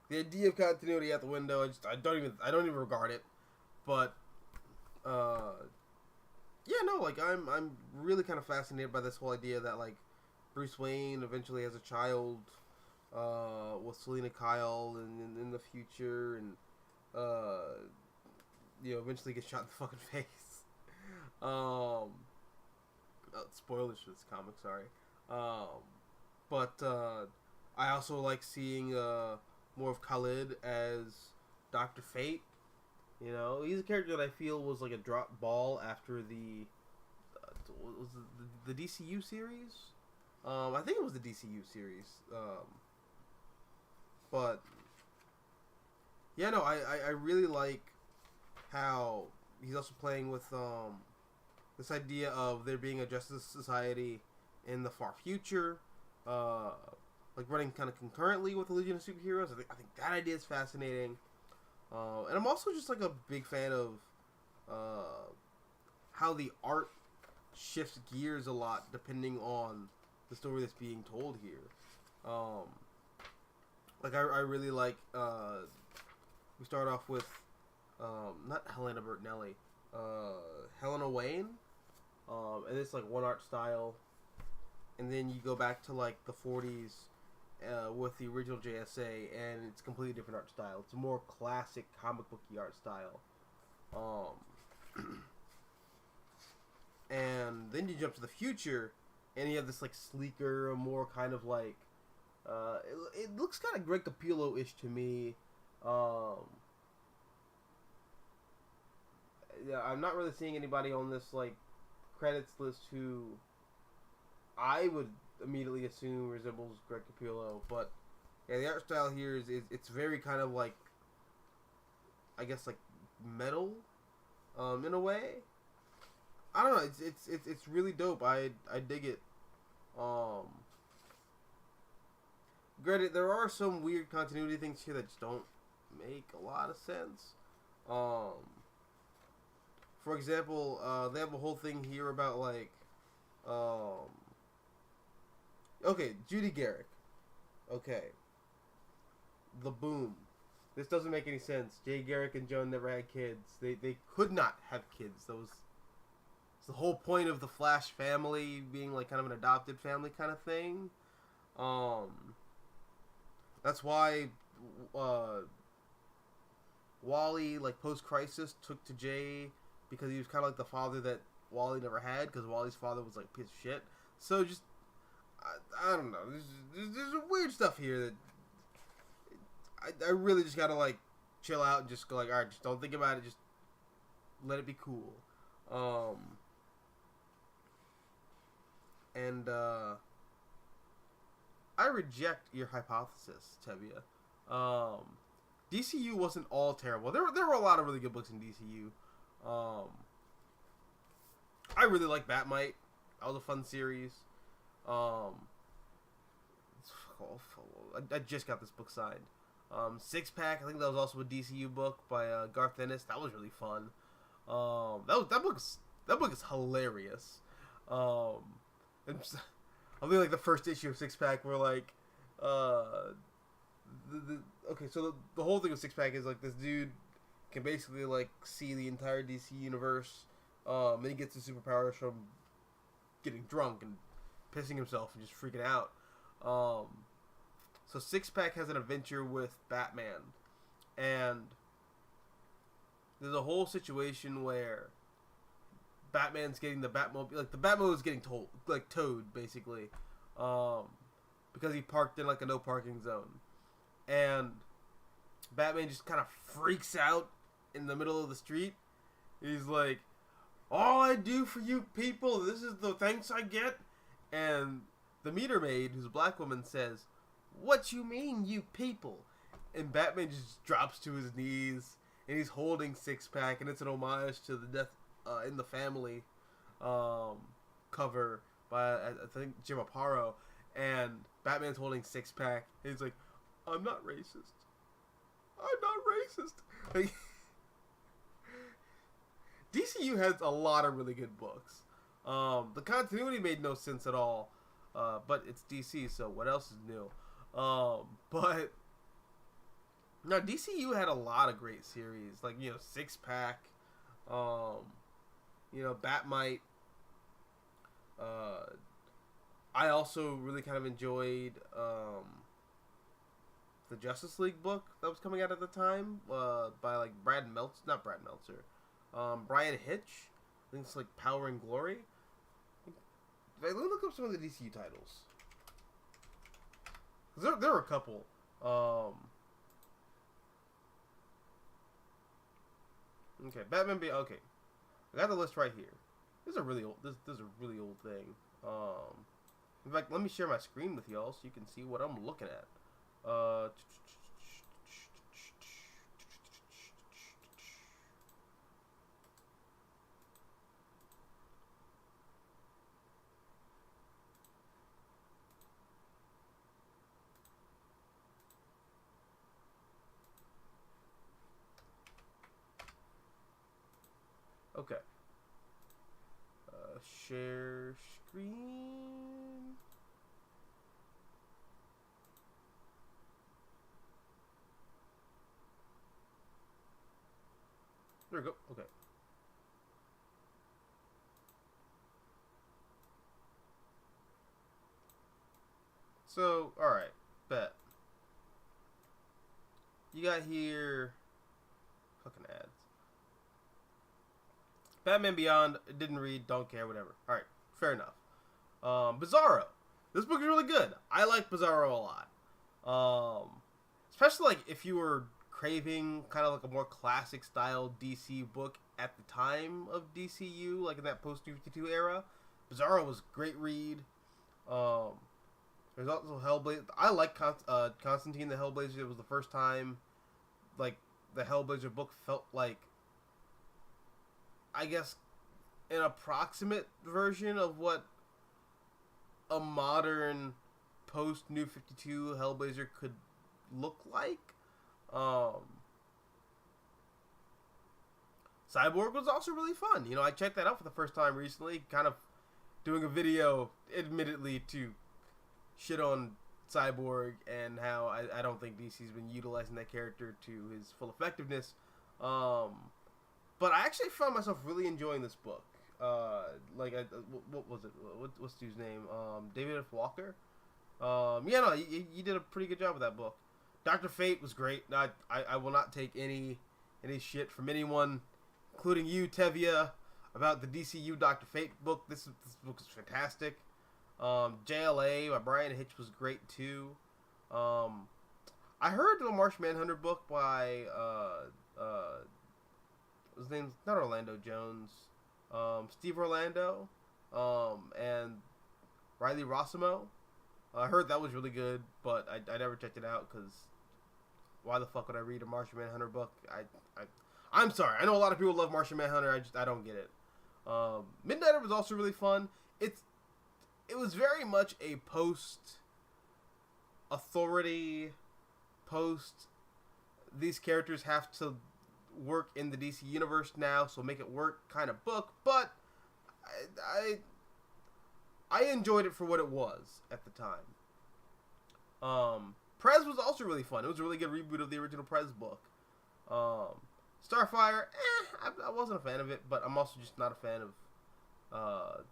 the idea of continuity out the window. I don't even regard it. But yeah, no, like I'm really kind of fascinated by this whole idea that like Bruce Wayne eventually has a child with Selena Kyle in the future, and eventually gets shot in the fucking face. Spoilers for this comic, sorry. But I also like seeing more of Khalid as Dr. Fate. You know, he's a character that I feel was like a drop ball after the DCU series. I think it was the DCU series. But yeah, no, I really like how he's also playing with this idea of there being a justice society in the far future, like running kind of concurrently with the Legion of Superheroes. I think that idea is fascinating. And I'm also just like a big fan of how the art shifts gears a lot depending on the story that's being told here. Like I really like we start off with not Helena Bertinelli, Helena Wayne, and it's like one art style, and then you go back to like the 40s with the original JSA, and it's a completely different art style. It's a more classic comic booky art style. And then you jump to the future, and you have this like sleeker, more kind of like it looks kind of Greg Capullo-ish to me. Yeah, I'm not really seeing anybody on this like credits list who I would immediately assume resembles Greg Capullo, but yeah, the art style here is it's very kind of like, I guess, like metal, in a way. I don't know. It's really dope. I dig it. Granted, there are some weird continuity things here that just don't make a lot of sense. For example, they have a whole thing here about like, okay, Judy Garrick. Okay. The Boom. This doesn't make any sense. Jay Garrick and Joan never had kids. They could not have kids. That was the whole point of the Flash family being like kind of an adopted family kind of thing. That's why Wally, like post-crisis, took to Jay because he was kind of like the father that Wally never had, because Wally's father was like a piece of shit. So just I don't know. There's some weird stuff here that I really just gotta like chill out and just go like, all right, just don't think about it. Just let it be cool. And I reject your hypothesis, Tevia. DCU wasn't all terrible. There were a lot of really good books in DCU. I really like Batmite. That was a fun series. I just got this book signed. Six Pack, I think that was also a DCU book by Garth Ennis. That was really fun. That book is hilarious. I think like the first issue of Six Pack where like okay, so the whole thing of Six Pack is like this dude can basically like see the entire DC universe, and he gets his superpowers from getting drunk and pissing himself and just freaking out. So Six Pack has an adventure with Batman, and there's a whole situation where Batman's getting the Batmobile, like the Batmobile is getting towed basically, because he parked in like a no parking zone, and Batman just kind of freaks out in the middle of the street. He's like, "All I do for you people, this is the thanks I get." And the meter maid, who's a black woman, says, "What you mean, you people?" And Batman just drops to his knees, and he's holding Six Pack, and it's an homage to the Death in the Family cover by, I think, Jim Aparo. and Batman's holding six pack. And he's like, "I'm not racist. I'm not racist." Like, DCU has a lot of really good books. The continuity made no sense at all, but it's DC, so what else is new? But no, DCU had a lot of great series, like Six Pack, Batmite. I also really kind of enjoyed the Justice League book that was coming out at the time by like not Brad Meltzer, Brian Hitch. I think it's like Power and Glory. Let me look up some of the DCU titles. There were a couple. Okay, Batman. Okay, I got the list right here. This is a really old. This is a really old thing. In fact, let me share my screen with y'all so you can see what I'm looking at. Okay. Share screen. There we go. Okay. So, alright. Bet. You got here... Fucking ads. Batman Beyond, didn't read, don't care, whatever. Alright, fair enough. Bizarro. This book is really good. I like Bizarro a lot. Especially like if you were craving kind of like a more classic style DC book at the time of DCU, like in that post-New 52 era. Bizarro was a great read. There's also Hellblazer. I like Constantine the Hellblazer. It was the first time like the Hellblazer book felt like, I guess, an approximate version of what a modern post New 52 Hellblazer could look like. Cyborg was also really fun. I checked that out for the first time recently, kind of doing a video, admittedly, to shit on Cyborg and how I don't think DC's been utilizing that character to his full effectiveness. But I actually found myself really enjoying this book. What was it? What's dude's name? David F. Walker. You did a pretty good job with that book. Dr. Fate was great. I will not take any shit from anyone, including you, Tevia, about the DCU Dr. Fate book. This book is fantastic. JLA by Brian Hitch was great too. I heard the Martian Manhunter book by his name's not Orlando Jones, Steve Orlando, and Riley Rossimo. I heard that was really good, but I never checked it out because why the fuck would I read a Martian Manhunter book? I'm sorry. I know a lot of people love Martian Manhunter. I don't get it. Midnighter was also really fun. It was very much a post-authority, these characters have to work in the DC universe now, so make it work kind of book, but I enjoyed it for what it was at the time. Prez was also really fun. It was a really good reboot of the original Prez book. Starfire, I wasn't a fan of it, but I'm also just not a fan of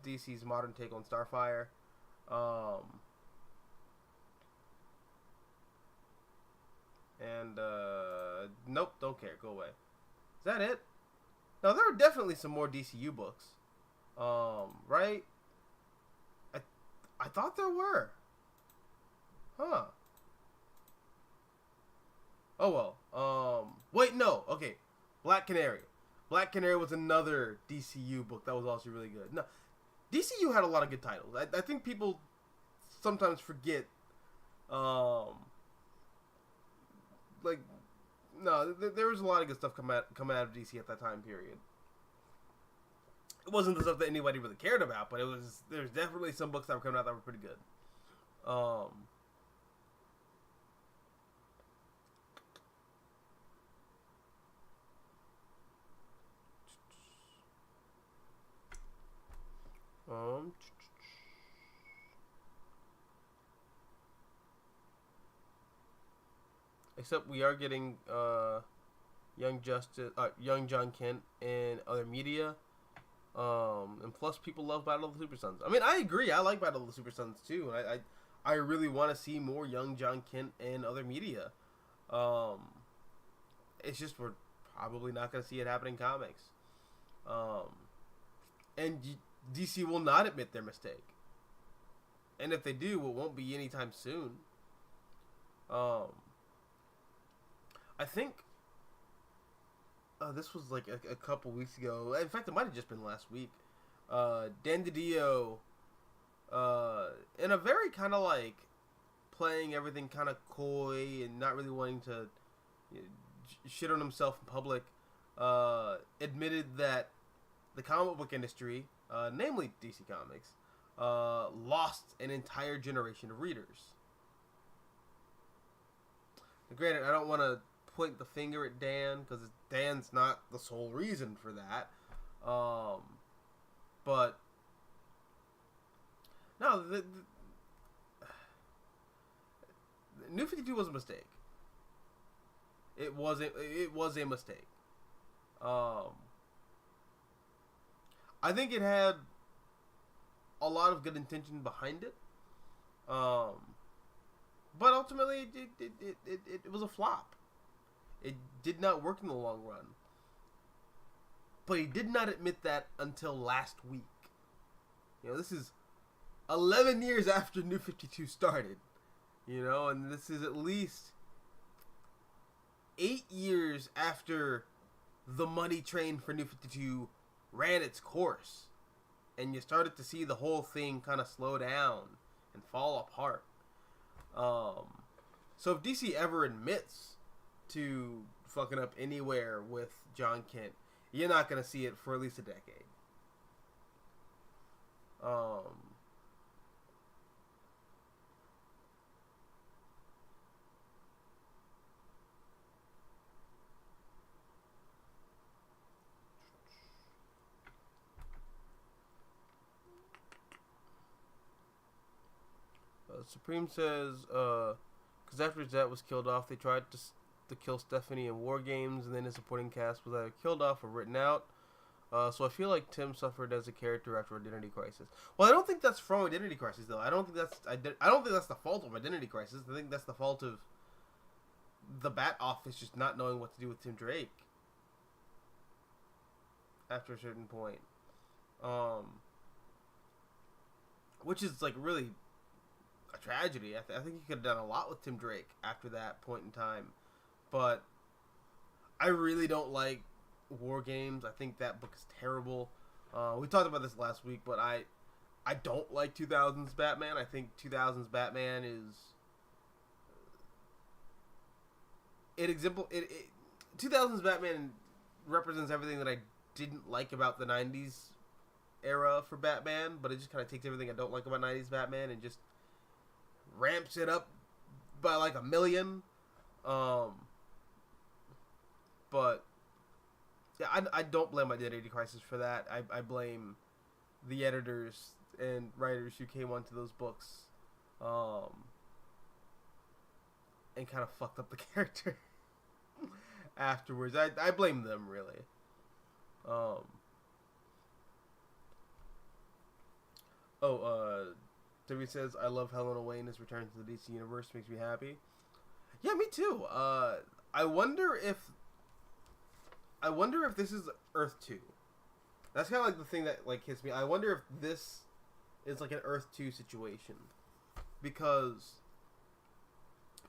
DC's modern take on Starfire. Nope, don't care. Go away. Is that it? No, there are definitely some more DCU books. Right? I thought there were. Huh. Oh well. Wait, no. Okay. Black Canary. Black Canary was another DCU book that was also really good. No, DCU had a lot of good titles. I think people sometimes forget. There was a lot of good stuff come out of DC at that time period. It wasn't the stuff that anybody really cared about, but there's definitely some books that were coming out that were pretty good. Um, Except we are getting Young John Kent and other media. And plus, people love Battle of the Super Sons. I mean, I agree. I like Battle of the Super Sons too, and I really want to see more Young John Kent and other media. It's just we're probably not going to see it happen in comics. And DC will not admit their mistake. And if they do, it won't be anytime soon. I think this was like a couple weeks ago. In fact, it might have just been last week. Dan DiDio, in a very kind of like playing everything kind of coy and not really wanting to shit on himself in public, admitted that the comic book industry, namely DC Comics, lost an entire generation of readers. Now, granted, I don't want to point the finger at Dan because Dan's not the sole reason for that. But no, the New 52 was a mistake. It was a mistake. I think it had a lot of good intention behind it. But ultimately, it was a flop. It did not work in the long run. But he did not admit that until last week. You know, this is 11 years after New 52 started. You know, and this is at least 8 years after the money train for New 52 ran its course. And you started to see the whole thing kind of slow down and fall apart. So if DC ever admits to fucking up anywhere with John Kent, you're not going to see it for at least a decade. Supreme says, because after Zet was killed off, they tried to kill Stephanie in War Games, and then his supporting cast was either killed off or written out. So I feel like Tim suffered as a character after Identity Crisis. Well, I don't think that's from Identity Crisis, though. I don't think that's the fault of Identity Crisis. I think that's the fault of the Bat Office just not knowing what to do with Tim Drake after a certain point. Which is like really a tragedy. I think he could have done a lot with Tim Drake after that point in time. But I really don't like War Games. I think that book is terrible. We talked about this last week, but I don't like 2000s Batman. I think 2000s Batman is 2000s Batman represents everything that I didn't like about the 90s era for Batman, but it just kind of takes everything I don't like about 90s Batman and just ramps it up by like a million. But yeah, I don't blame Identity Crisis for that. I blame the editors and writers who came onto those books and kind of fucked up the character afterwards. I blame them, really. Timmy says, I love Helena Wayne's return to the DC Universe. Makes me happy. Yeah, me too. I wonder if this is Earth 2. That's kind of like the thing that like hits me. I wonder if this is like an Earth 2 situation. Because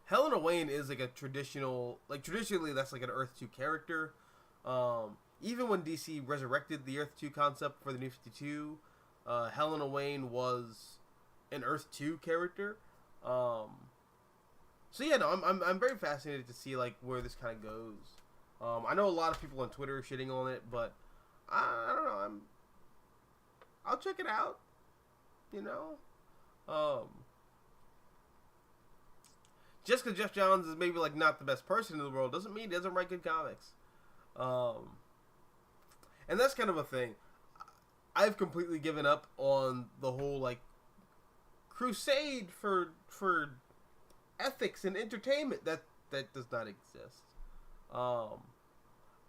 Helena Wayne is like a traditionally that's like an Earth 2 character. Even when DC resurrected the Earth 2 concept for the New 52, Helena Wayne was an Earth 2 character. So yeah, no, I'm very fascinated to see like where this kind of goes. I know a lot of people on Twitter are shitting on it, but I don't know. I'll check it out. You know, um, just because Jeff Johns is maybe like not the best person in the world doesn't mean he doesn't write good comics. And that's kind of a thing. I've completely given up on the whole like crusade for ethics and entertainment that does not exist.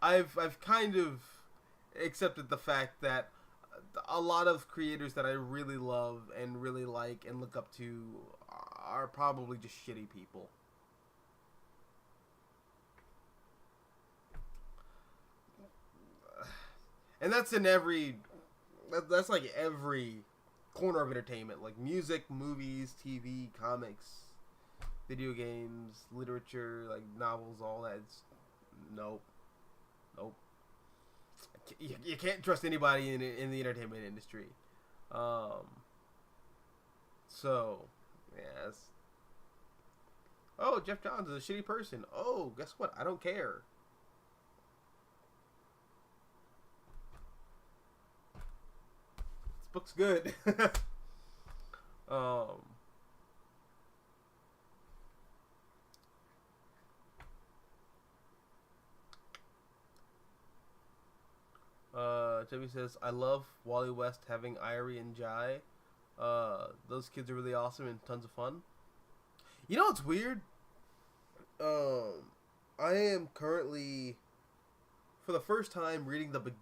I've kind of accepted the fact that a lot of creators that I really love and really like and look up to are probably just shitty people. And that's in that's like every corner of entertainment, like music, movies, TV, comics, video games, literature, like novels, all that. Nope. You can't trust anybody in the entertainment industry. So, yes. Oh, Jeff Johns is a shitty person. Oh, guess what? I don't care. This book's good. Jimmy says, I love Wally West having Irie and Jai. Those kids are really awesome and tons of fun. You know what's weird? I am currently, for the first time, reading the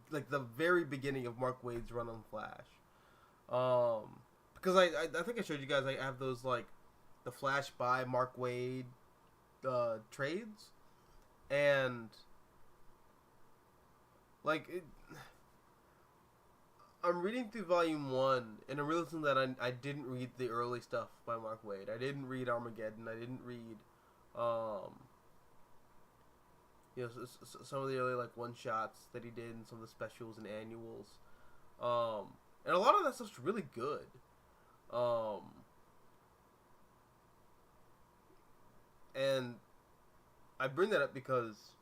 very beginning of Mark Waid's run on Flash. Because I think I showed you guys I have those like the Flash by Mark Waid trades, and like I'm reading through volume 1, and I'm realizing that I didn't read the early stuff by Mark Waid. I didn't read Armageddon. I didn't read some of the early like one shots that he did, and some of the specials and annuals. And a lot of that stuff's really good. And I bring that up because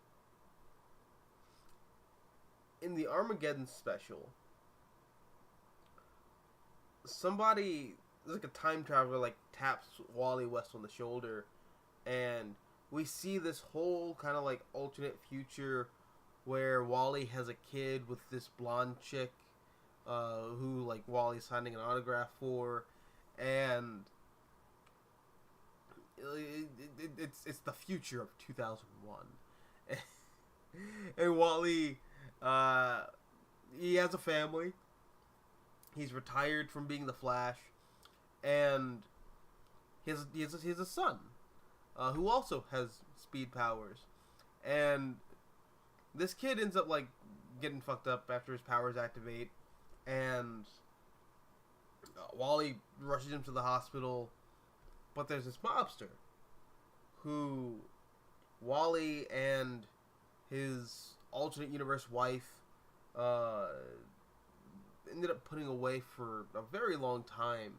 in the Armageddon special, there's like a time traveler like taps Wally West on the shoulder, and we see this whole kind of like alternate future where Wally has a kid with this blonde chick who like Wally's signing an autograph for, and it's the future of 2001. And Wally he has a family. He's retired from being the Flash, and he has a son who also has speed powers, and this kid ends up like getting fucked up after his powers activate, and Wally rushes him to the hospital, but there's this mobster who Wally and his alternate universe wife ended up putting away for a very long time,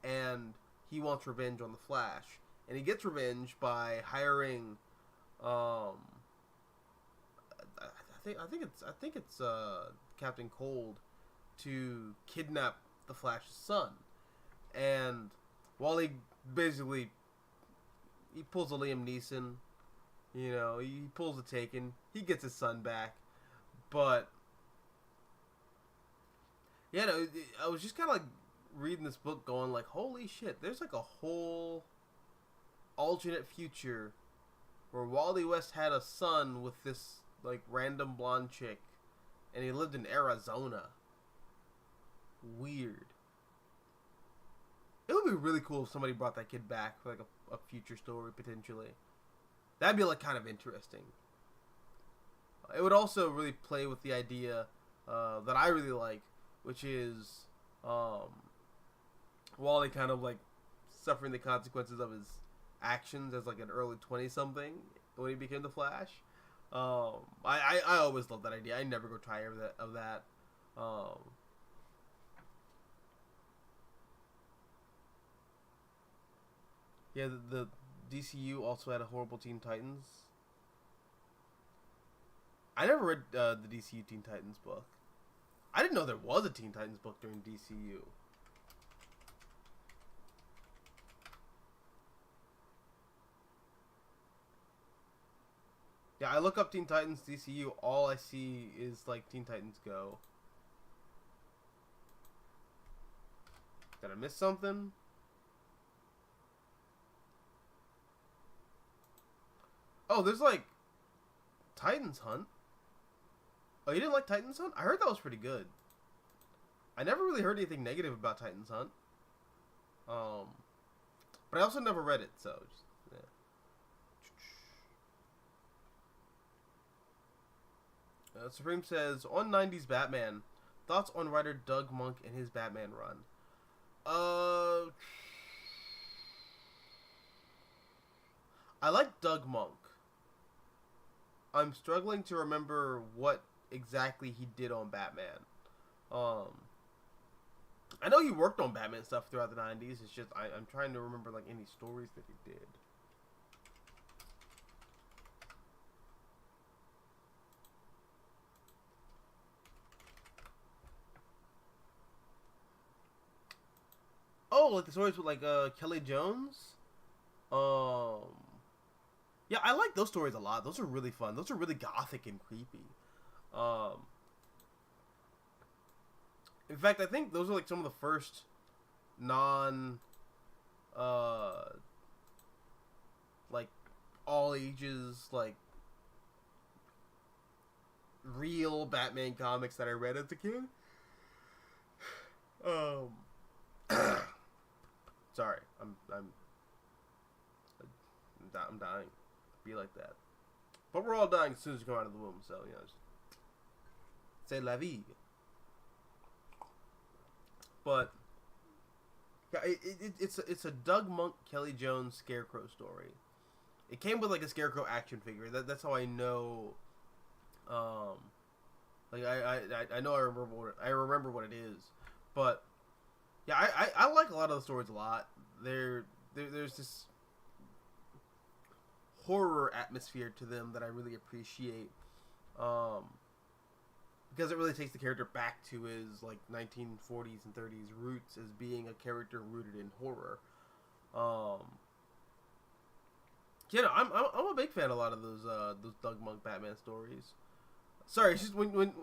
and he wants revenge on the Flash, and he gets revenge by hiring I think it's Captain Cold to kidnap the Flash's son, and Wally basically he pulls a Liam Neeson, he pulls a Taken, he gets his son back, but yeah, no, I was just kind of like reading this book going like, holy shit, there's like a whole alternate future where Wally West had a son with this like random blonde chick, and he lived in Arizona. Weird. It would be really cool if somebody brought that kid back for like a future story potentially. That'd be like kind of interesting. It would also really play with the idea that I really like, which is Wally kind of like suffering the consequences of his actions as like an early 20-something when he became the Flash. I always loved that idea. I never go tired of that. Yeah, the DCU also had a horrible Teen Titans. I never read the DCU Teen Titans book. I didn't know there was a Teen Titans book during DCU. Yeah, I look up Teen Titans DCU, all I see is, like, Teen Titans Go. Did I miss something? Oh, there's, like, Titans Hunt. Oh, you didn't like Titans Hunt? I heard that was pretty good. I never really heard anything negative about Titans Hunt. But I also never read it, so just, yeah. Supreme says, on 90s Batman, thoughts on writer Doug Monk and his Batman run? I like Doug Monk. I'm struggling to remember what exactly he did on Batman. I know he worked on Batman stuff throughout the 90s. It's just I'm trying to remember like any stories that he did. Oh, like the stories with like Kelly Jones. Yeah, I like those stories a lot. Those are really fun. Those are really gothic and creepy. In fact, I think those are like some of the first non like all ages like real Batman comics that I read as a kid. Sorry, I'm dying. Be like that. But we're all dying as soon as you come out of the womb, so you know. C'est la vie. But yeah, it's a Doug Monk, Kelly Jones Scarecrow story. It came with like a Scarecrow action figure. That's how I know. Like I know I remember what it is, but yeah, I like a lot of the stories a lot. There's this horror atmosphere to them that I really appreciate, because it really takes the character back to his like 1940s and 30s roots as being a character rooted in horror. You know, I'm a big fan of a lot of those Doug Monk Batman stories. Sorry, it's just when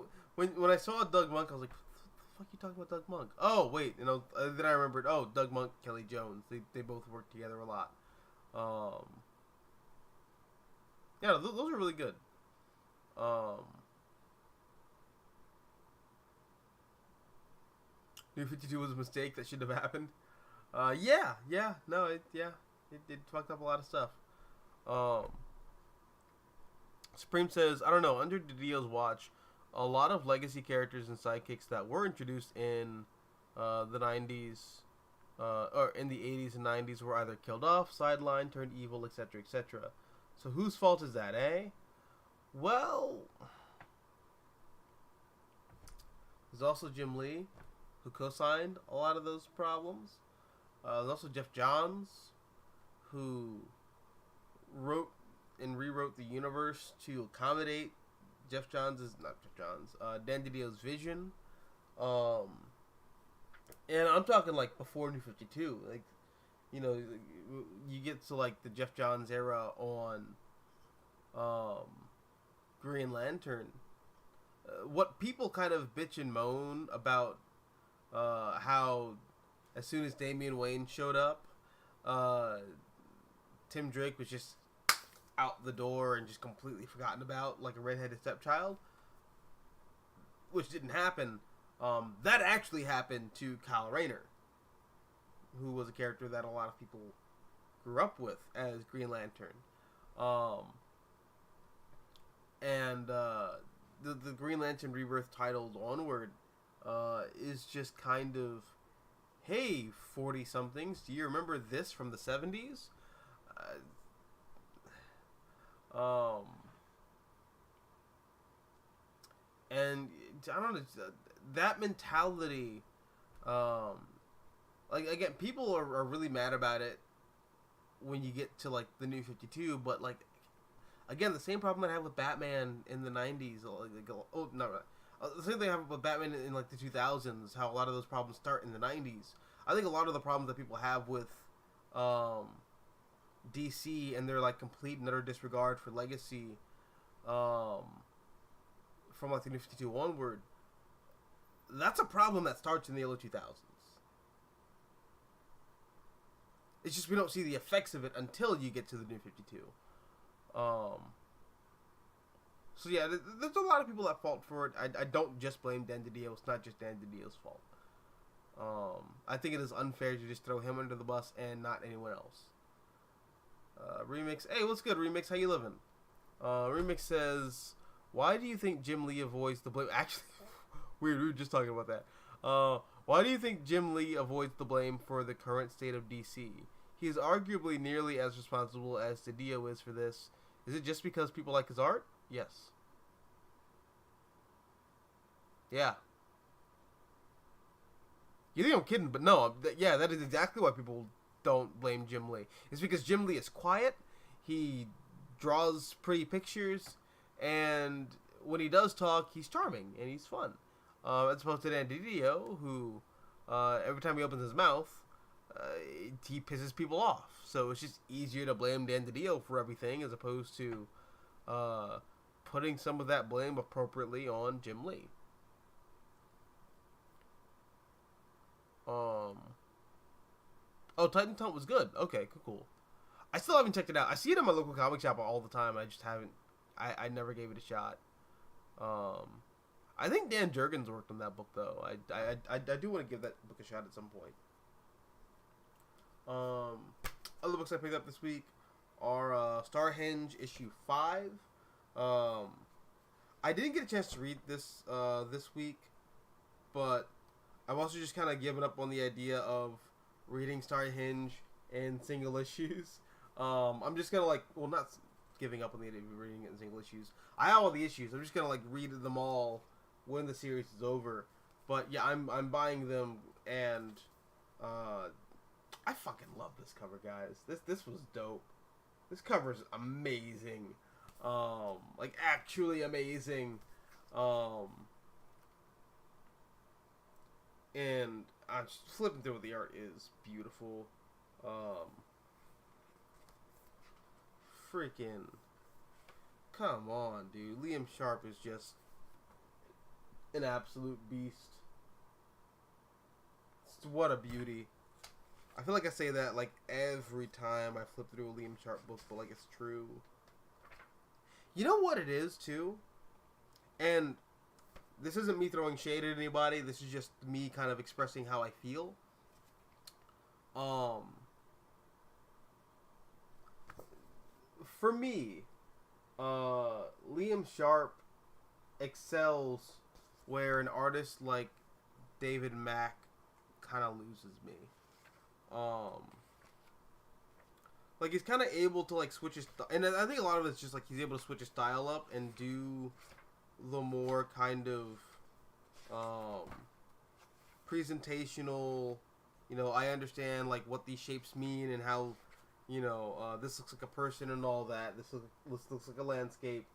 I saw Doug Monk, I was like, what the fuck are you talking about, Doug Monk? Oh wait, you know, then I remembered. Oh, Doug Monk, Kelly Jones, they both work together a lot. Yeah, those are really good. New 52 was a mistake that shouldn't have happened. Yeah, no, it fucked up a lot of stuff. Supreme says, I don't know, under Didio's watch, a lot of legacy characters and sidekicks that were introduced in the 90s, or in the 80s and 90s were either killed off, sidelined, turned evil, etc., etc. So whose fault is that, eh? Well, there's also Jim Lee, who co-signed a lot of those problems. There's also Jeff Johns, who wrote and rewrote the universe to accommodate Dan Didio's vision. And I'm talking like before New 52. Like, you know, you get to like the Jeff Johns era on Green Lantern. What people kind of bitch and moan about how as soon as Damian Wayne showed up, Tim Drake was just out the door and just completely forgotten about, like a redheaded stepchild, which didn't happen. That actually happened to Kyle Rayner, who was a character that a lot of people grew up with as Green Lantern. And the Green Lantern Rebirth titled Onward is just kind of, hey, 40-somethings, do you remember this from the 70s? And I don't know, that mentality, like, again, people are really mad about it when you get to, like, the New 52, but, like, again, the same problem I have with Batman in the 90s, The same thing happened with Batman in like the 2000s. How a lot of those problems start in the 90s. I think a lot of the problems that people have with DC and their like complete and utter disregard for legacy, from like the New 52 onward, that's a problem that starts in the early 2000s. It's just we don't see the effects of it until you get to the New 52. So yeah, there's a lot of people at fault for it. I don't just blame Dan DiDio. It's not just Dan DiDio's fault. I think it is unfair to just throw him under the bus and not anyone else. Remix, hey, what's good, Remix? How you living? Remix says, why do you think Jim Lee avoids the blame? Actually, weird, we were just talking about that. Why do you think Jim Lee avoids the blame for the current state of DC? He is arguably nearly as responsible as DiDio is for this. Is it just because people like his art? Yes. Yeah. You think I'm kidding, but no. Yeah, that is exactly why people don't blame Jim Lee. It's because Jim Lee is quiet. He draws pretty pictures, and when he does talk, he's charming and he's fun. As opposed to Dan DiDio, who every time he opens his mouth, he pisses people off. So it's just easier to blame Dan DiDio for everything as opposed to putting some of that blame appropriately on Jim Lee. Oh, Titan Taunt was good. Okay, cool. I still haven't checked it out. I see it in my local comic shop all the time. I just haven't. I never gave it a shot. I think Dan Jurgens worked on that book though. I do want to give that book a shot at some point. Other books I picked up this week are Starhenge issue 5. I didn't get a chance to read this this week, but I've also just kind of given up on the idea of reading Starhenge in single issues. I'm just gonna not giving up on the idea of reading it in single issues. I have all the issues. I'm just gonna read them all when the series is over. But yeah, I'm buying them, and I fucking love this cover, guys. This was dope. This cover is amazing. Actually amazing. And I'm just flipping through it. The art is beautiful. Freaking, come on, dude. Liam Sharp is just an absolute beast. What a beauty. I feel like I say that every time I flip through a Liam Sharp book, but it's true. You know what it is too? And this isn't me throwing shade at anybody. This is just me kind of expressing how I feel. For me, Liam Sharp excels where an artist like David Mack kind of loses me. He's kind of able to switch his and I think a lot of it's just he's able to switch his style up and do the more kind of presentational, I understand what these shapes mean and how this looks like a person and all that. This looks like a landscape,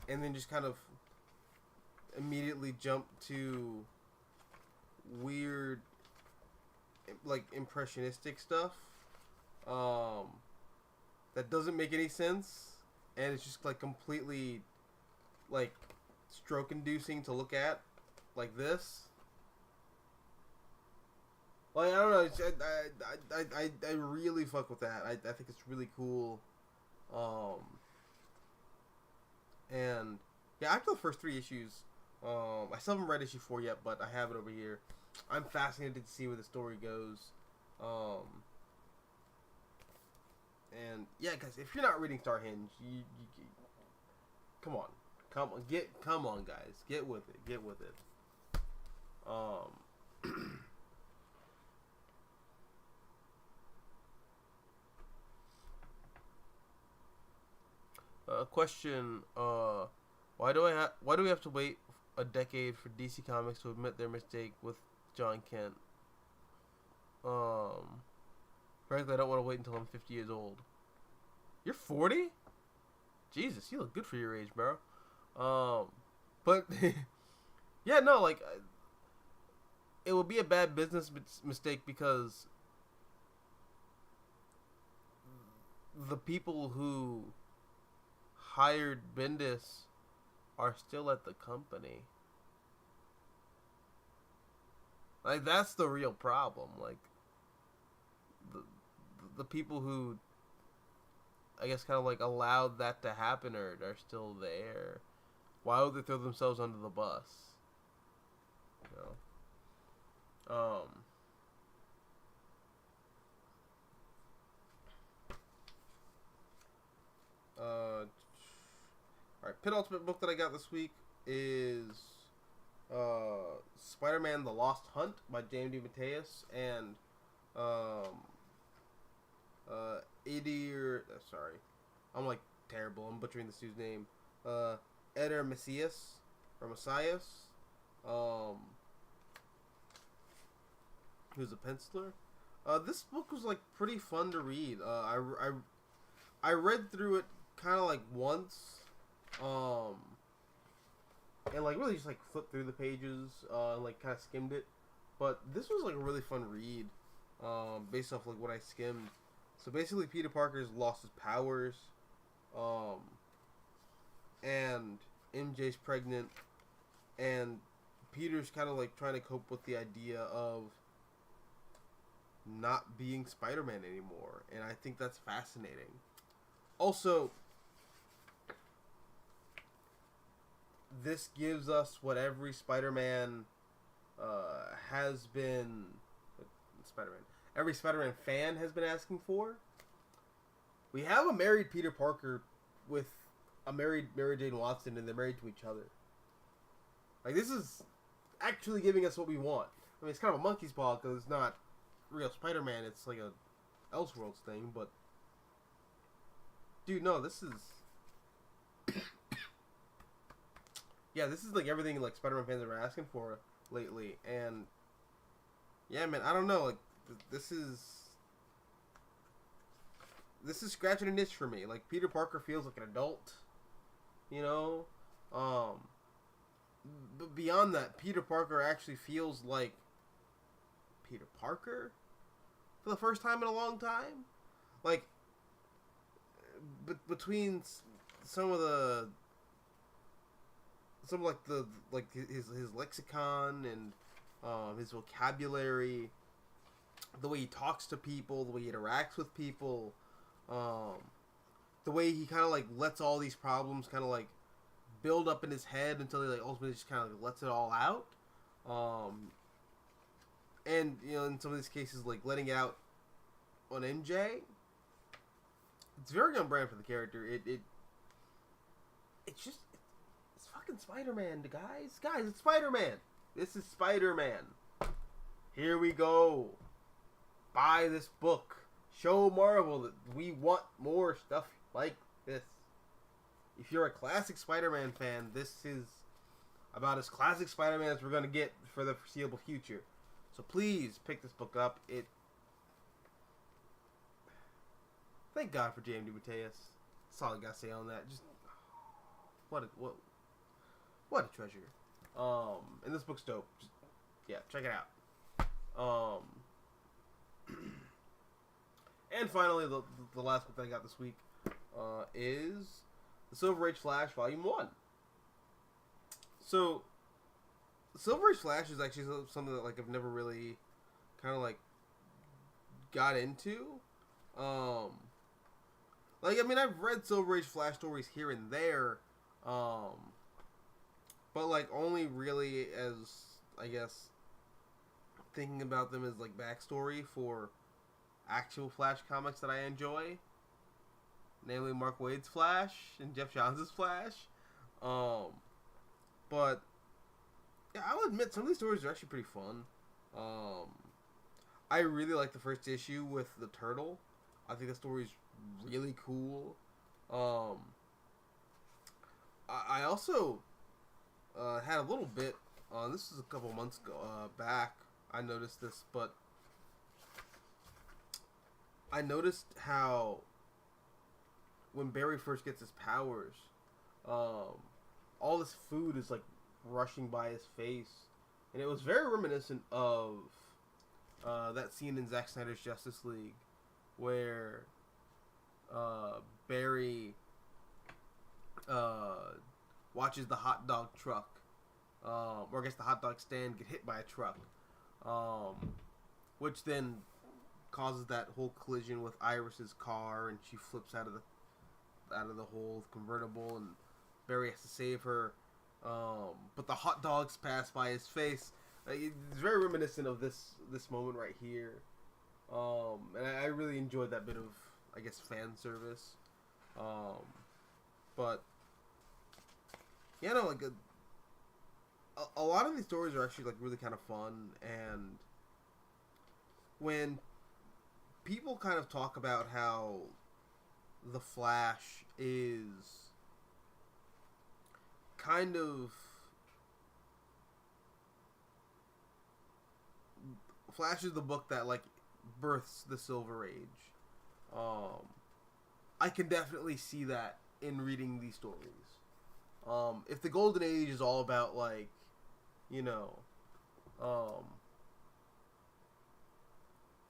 and then just kind of immediately jump to weird impressionistic stuff that doesn't make any sense, and it's just completely stroke inducing to look at, like this. I don't know. I really fuck with that. I think it's really cool. And yeah, after the first 3 issues, I still haven't read issue 4 yet, but I have it over here. I'm fascinated to see where the story goes. And yeah, guys, if you're not reading Starhenge, you come on, guys, get with it. Question: why do we have to wait a decade for DC Comics to admit their mistake with John Kent? Frankly, I don't want to wait until I'm 50 years old. You're 40? Jesus, you look good for your age, bro. But Yeah, no, like it would be a bad business mistake because the people who hired Bendis are still at the company. Like that's the real problem. Like the the people who I guess kind of like allowed that to happen are still there. Why would they throw themselves under the bus? You know? Alright, penultimate book that I got this week is Spider-Man: The Lost Hunt by James D. Mateus and sorry, I'm like terrible. I'm butchering this dude's name. Eder Messias or Messias, who's a penciler. This book was like pretty fun to read. I read through it kind of like once, and like really just like flipped through the pages, and like kind of skimmed it. But this was like a really fun read, based off like what I skimmed. So basically, Peter Parker's lost his powers, and MJ's pregnant, and Peter's kind of like trying to cope with the idea of not being Spider-Man anymore, and I think that's fascinating. Also, this gives us what every Spider-Man has been. Every Spider-Man fan has been asking for. We have a married Peter Parker with a married Mary Jane Watson, and they're married to each other. Like, this is actually giving us what we want. I mean, it's kind of a monkey's paw because it's not real Spider-Man. It's like a Elseworlds thing, but dude, no, this is yeah, this is like everything like Spider-Man fans are asking for lately, and yeah, man, I don't know, like this is scratching a niche for me. Like Peter Parker feels like an adult, you know, but beyond that, Peter Parker actually feels like Peter Parker for the first time in a long time. Like, between some of his lexicon and his vocabulary, the way he talks to people, the way he interacts with people, the way he kind of like lets all these problems kind of like build up in his head until he like ultimately just kind of like lets it all out. And you know, in some of these cases, like letting it out on MJ, it's very on brand for the character. It's fucking Spider-Man, guys, it's Spider-Man. This is Spider-Man. Here we go. Buy this book. Show Marvel that we want more stuff like this. If you're a classic Spider-Man fan, this is about as classic Spider-Man as we're going to get for the foreseeable future. So please pick this book up. Thank God for James D. Mateus. That's all I got to say on that. Just what a treasure. And this book's dope. Just, yeah, check it out. And finally, the last book that I got this week is The Silver Age Flash Volume 1. So, Silver Age Flash is actually something that like I've never really kind of like got into. Like, I mean, I've read Silver Age Flash stories here and there, but like only really as, I guess, thinking about them as like backstory for actual Flash comics that I enjoy, namely Mark Waid's Flash and Jeff Johns' Flash. But yeah, I'll admit some of these stories are actually pretty fun. I really like the first issue with the turtle. I think the story's really cool. I also had a little bit. This is a couple months ago back. I noticed this, but I noticed how when Barry first gets his powers, all this food is like rushing by his face, and it was very reminiscent of that scene in Zack Snyder's Justice League where Barry watches the hot dog truck, or I guess the hot dog stand, get hit by a truck, which then causes that whole collision with Iris's car, and she flips out of the whole convertible, and Barry has to save her. But the hot dogs pass by his face. It's very reminiscent of this moment right here, and I really enjoyed that bit of, I guess, fan service. But yeah, no, like a lot of these stories are actually like really kind of fun, and when people kind of talk about how the Flash is kind of Flash is the book that like births the Silver Age. I can definitely see that in reading these stories. If the Golden Age is all about like, you know,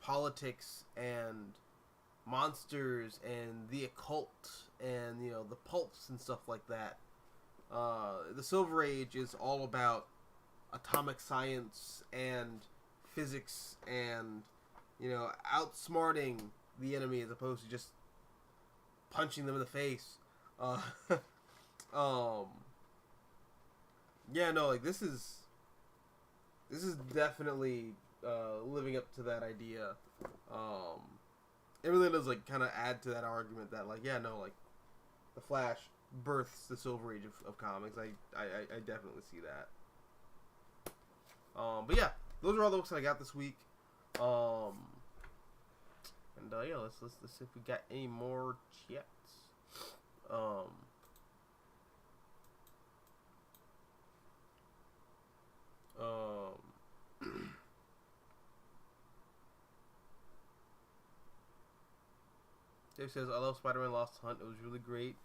politics and monsters and the occult and, you know, the pulps and stuff like that, the Silver Age is all about atomic science and physics and, you know, outsmarting the enemy as opposed to just punching them in the face. Yeah, no, like this is definitely living up to that idea. It really does like kind of add to that argument that like, yeah, no, like the Flash births the Silver Age of comics. I definitely see that. But yeah, those are all the books that I got this week. And yeah, let's see if we got any more chats. Dave says, I love Spider-Man Lost Hunt. It was really great.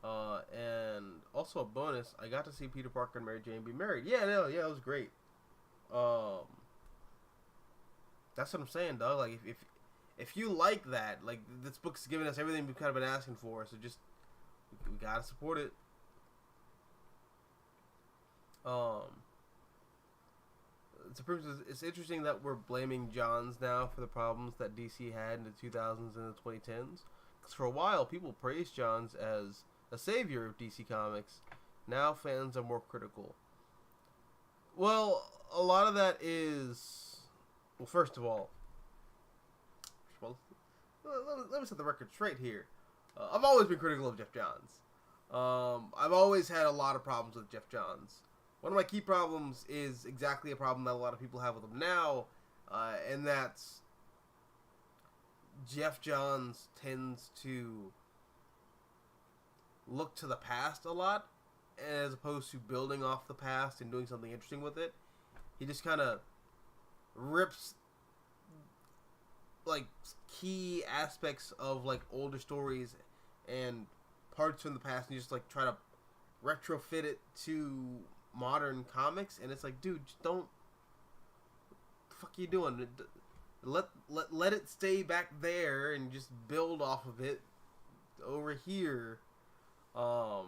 And also a bonus, I got to see Peter Parker and Mary Jane be married. Yeah, no, yeah, it was great. That's what I'm saying, dog. Like, if you like that, like, this book's giving us everything we've kind of been asking for, so just, we gotta support it. It's interesting that we're blaming Johns now for the problems that DC had in the 2000s and the 2010s. Because for a while, people praised Johns as a savior of DC Comics. Now fans are more critical. Well, a lot of that is... Well, first of all, let me set the record straight here. I've always been critical of Jeff Johns. I've always had a lot of problems with Jeff Johns. One of my key problems is exactly a problem that a lot of people have with him now, and that's Jeff Johns tends to look to the past a lot, as opposed to building off the past and doing something interesting with it. He just kind of rips like key aspects of like older stories and parts from the past and just like try to retrofit it to modern comics, and it's like, dude, just don't. What the fuck are you doing? Let it stay back there and just build off of it over here. So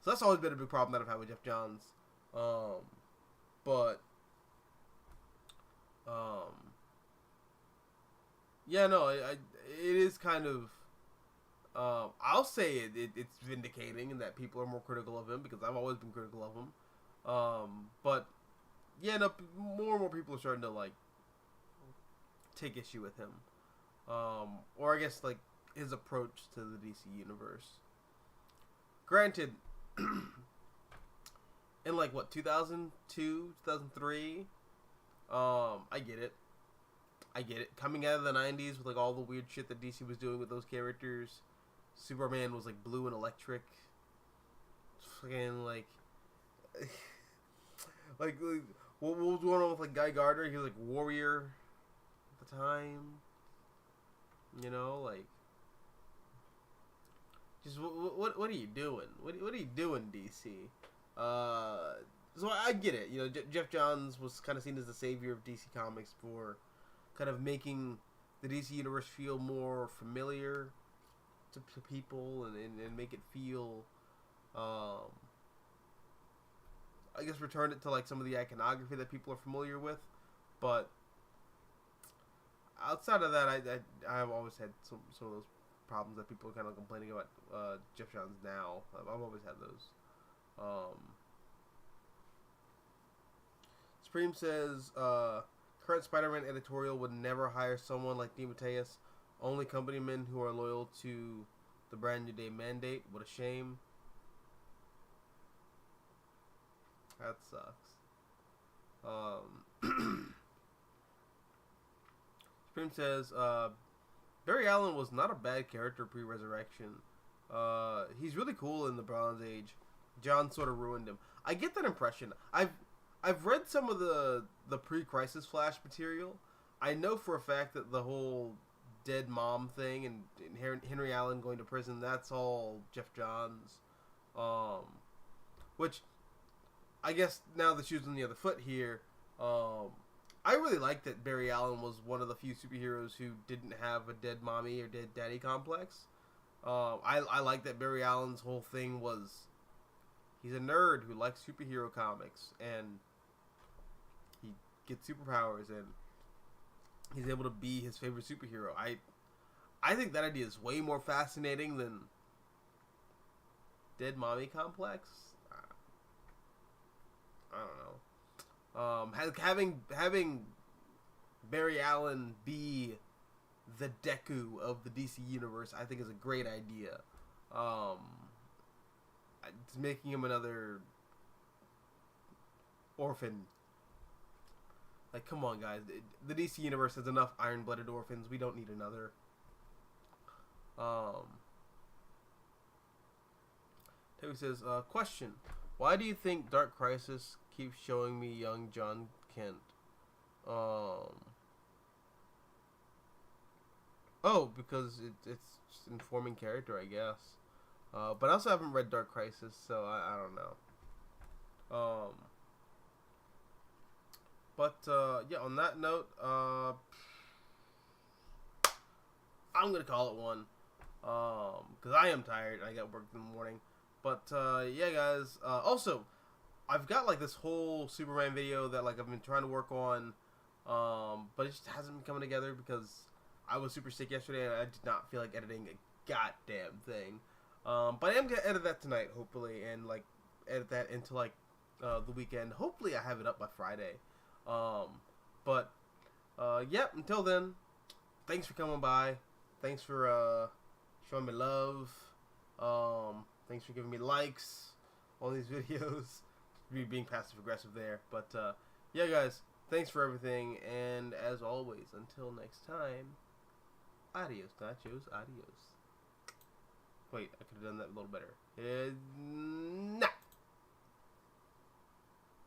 that's always been a big problem that I've had with Jeff Johns. But yeah, no, it is kind of. I'll say it's vindicating in that people are more critical of him because I've always been critical of him. But yeah, no, more and more people are starting to like take issue with him, or I guess like his approach to the DC universe. Granted, in like what 2002, 2003, I get it. Coming out of the 90s with like all the weird shit that DC was doing with those characters, Superman was like blue and electric. Fucking like. Like, what was going on with like Guy Gardner? He was like Warrior at the time. You know, like, just what are you doing? What are you doing, DC? So I get it. You know, Jeff Johns was kind of seen as the savior of DC Comics for kind of making the DC universe feel more familiar to people and make it feel, I guess, return it to like some of the iconography that people are familiar with. But outside of that, I've always had some of those problems that people are kind of complaining about Jeff Johns now. I've always had those. Supreme says, current Spider-Man editorial would never hire someone like DeMatteis. Only company men who are loyal to the Brand New Day mandate. What a shame. That sucks. Supreme says, Barry Allen was not a bad character pre-resurrection. He's really cool in the Bronze Age. John sort of ruined him. I get that impression. I've read some of the pre-Crisis Flash material. I know for a fact that the whole dead mom thing and Henry Allen going to prison, that's all Jeff Johns. Which, I guess now the shoe's on the other foot here. I really like that Barry Allen was one of the few superheroes who didn't have a dead mommy or dead daddy complex. I like that Barry Allen's whole thing was he's a nerd who likes superhero comics and he gets superpowers and he's able to be his favorite superhero. I think that idea is way more fascinating than dead mommy complex. I don't know. Having Barry Allen be the Deku of the DC universe, I think is a great idea. It's making him another orphan. Like, come on, guys. The DC universe has enough iron-blooded orphans. We don't need another. Toby says, question. Why do you think Dark Crisis keeps showing me young John Kent? Oh, because it's just informing character, I guess. But I also haven't read Dark Crisis, so I don't know. Yeah, on that note, I'm going to call it one. Because I am tired. I got work in the morning. But, yeah, guys. Also, I've got, like, this whole Superman video that, like, I've been trying to work on. But it just hasn't been coming together because I was super sick yesterday and I did not feel like editing a goddamn thing. But I am going to edit that tonight, hopefully, and, like, edit that into, like, the weekend. Hopefully I have it up by Friday. Yeah, until then, thanks for coming by. Thanks for, showing me love. Thanks for giving me likes on these videos. Me being passive-aggressive there. But, yeah, guys, thanks for everything. And, as always, until next time, adios, nachos, adios. Wait, I could have done that a little better. Nah.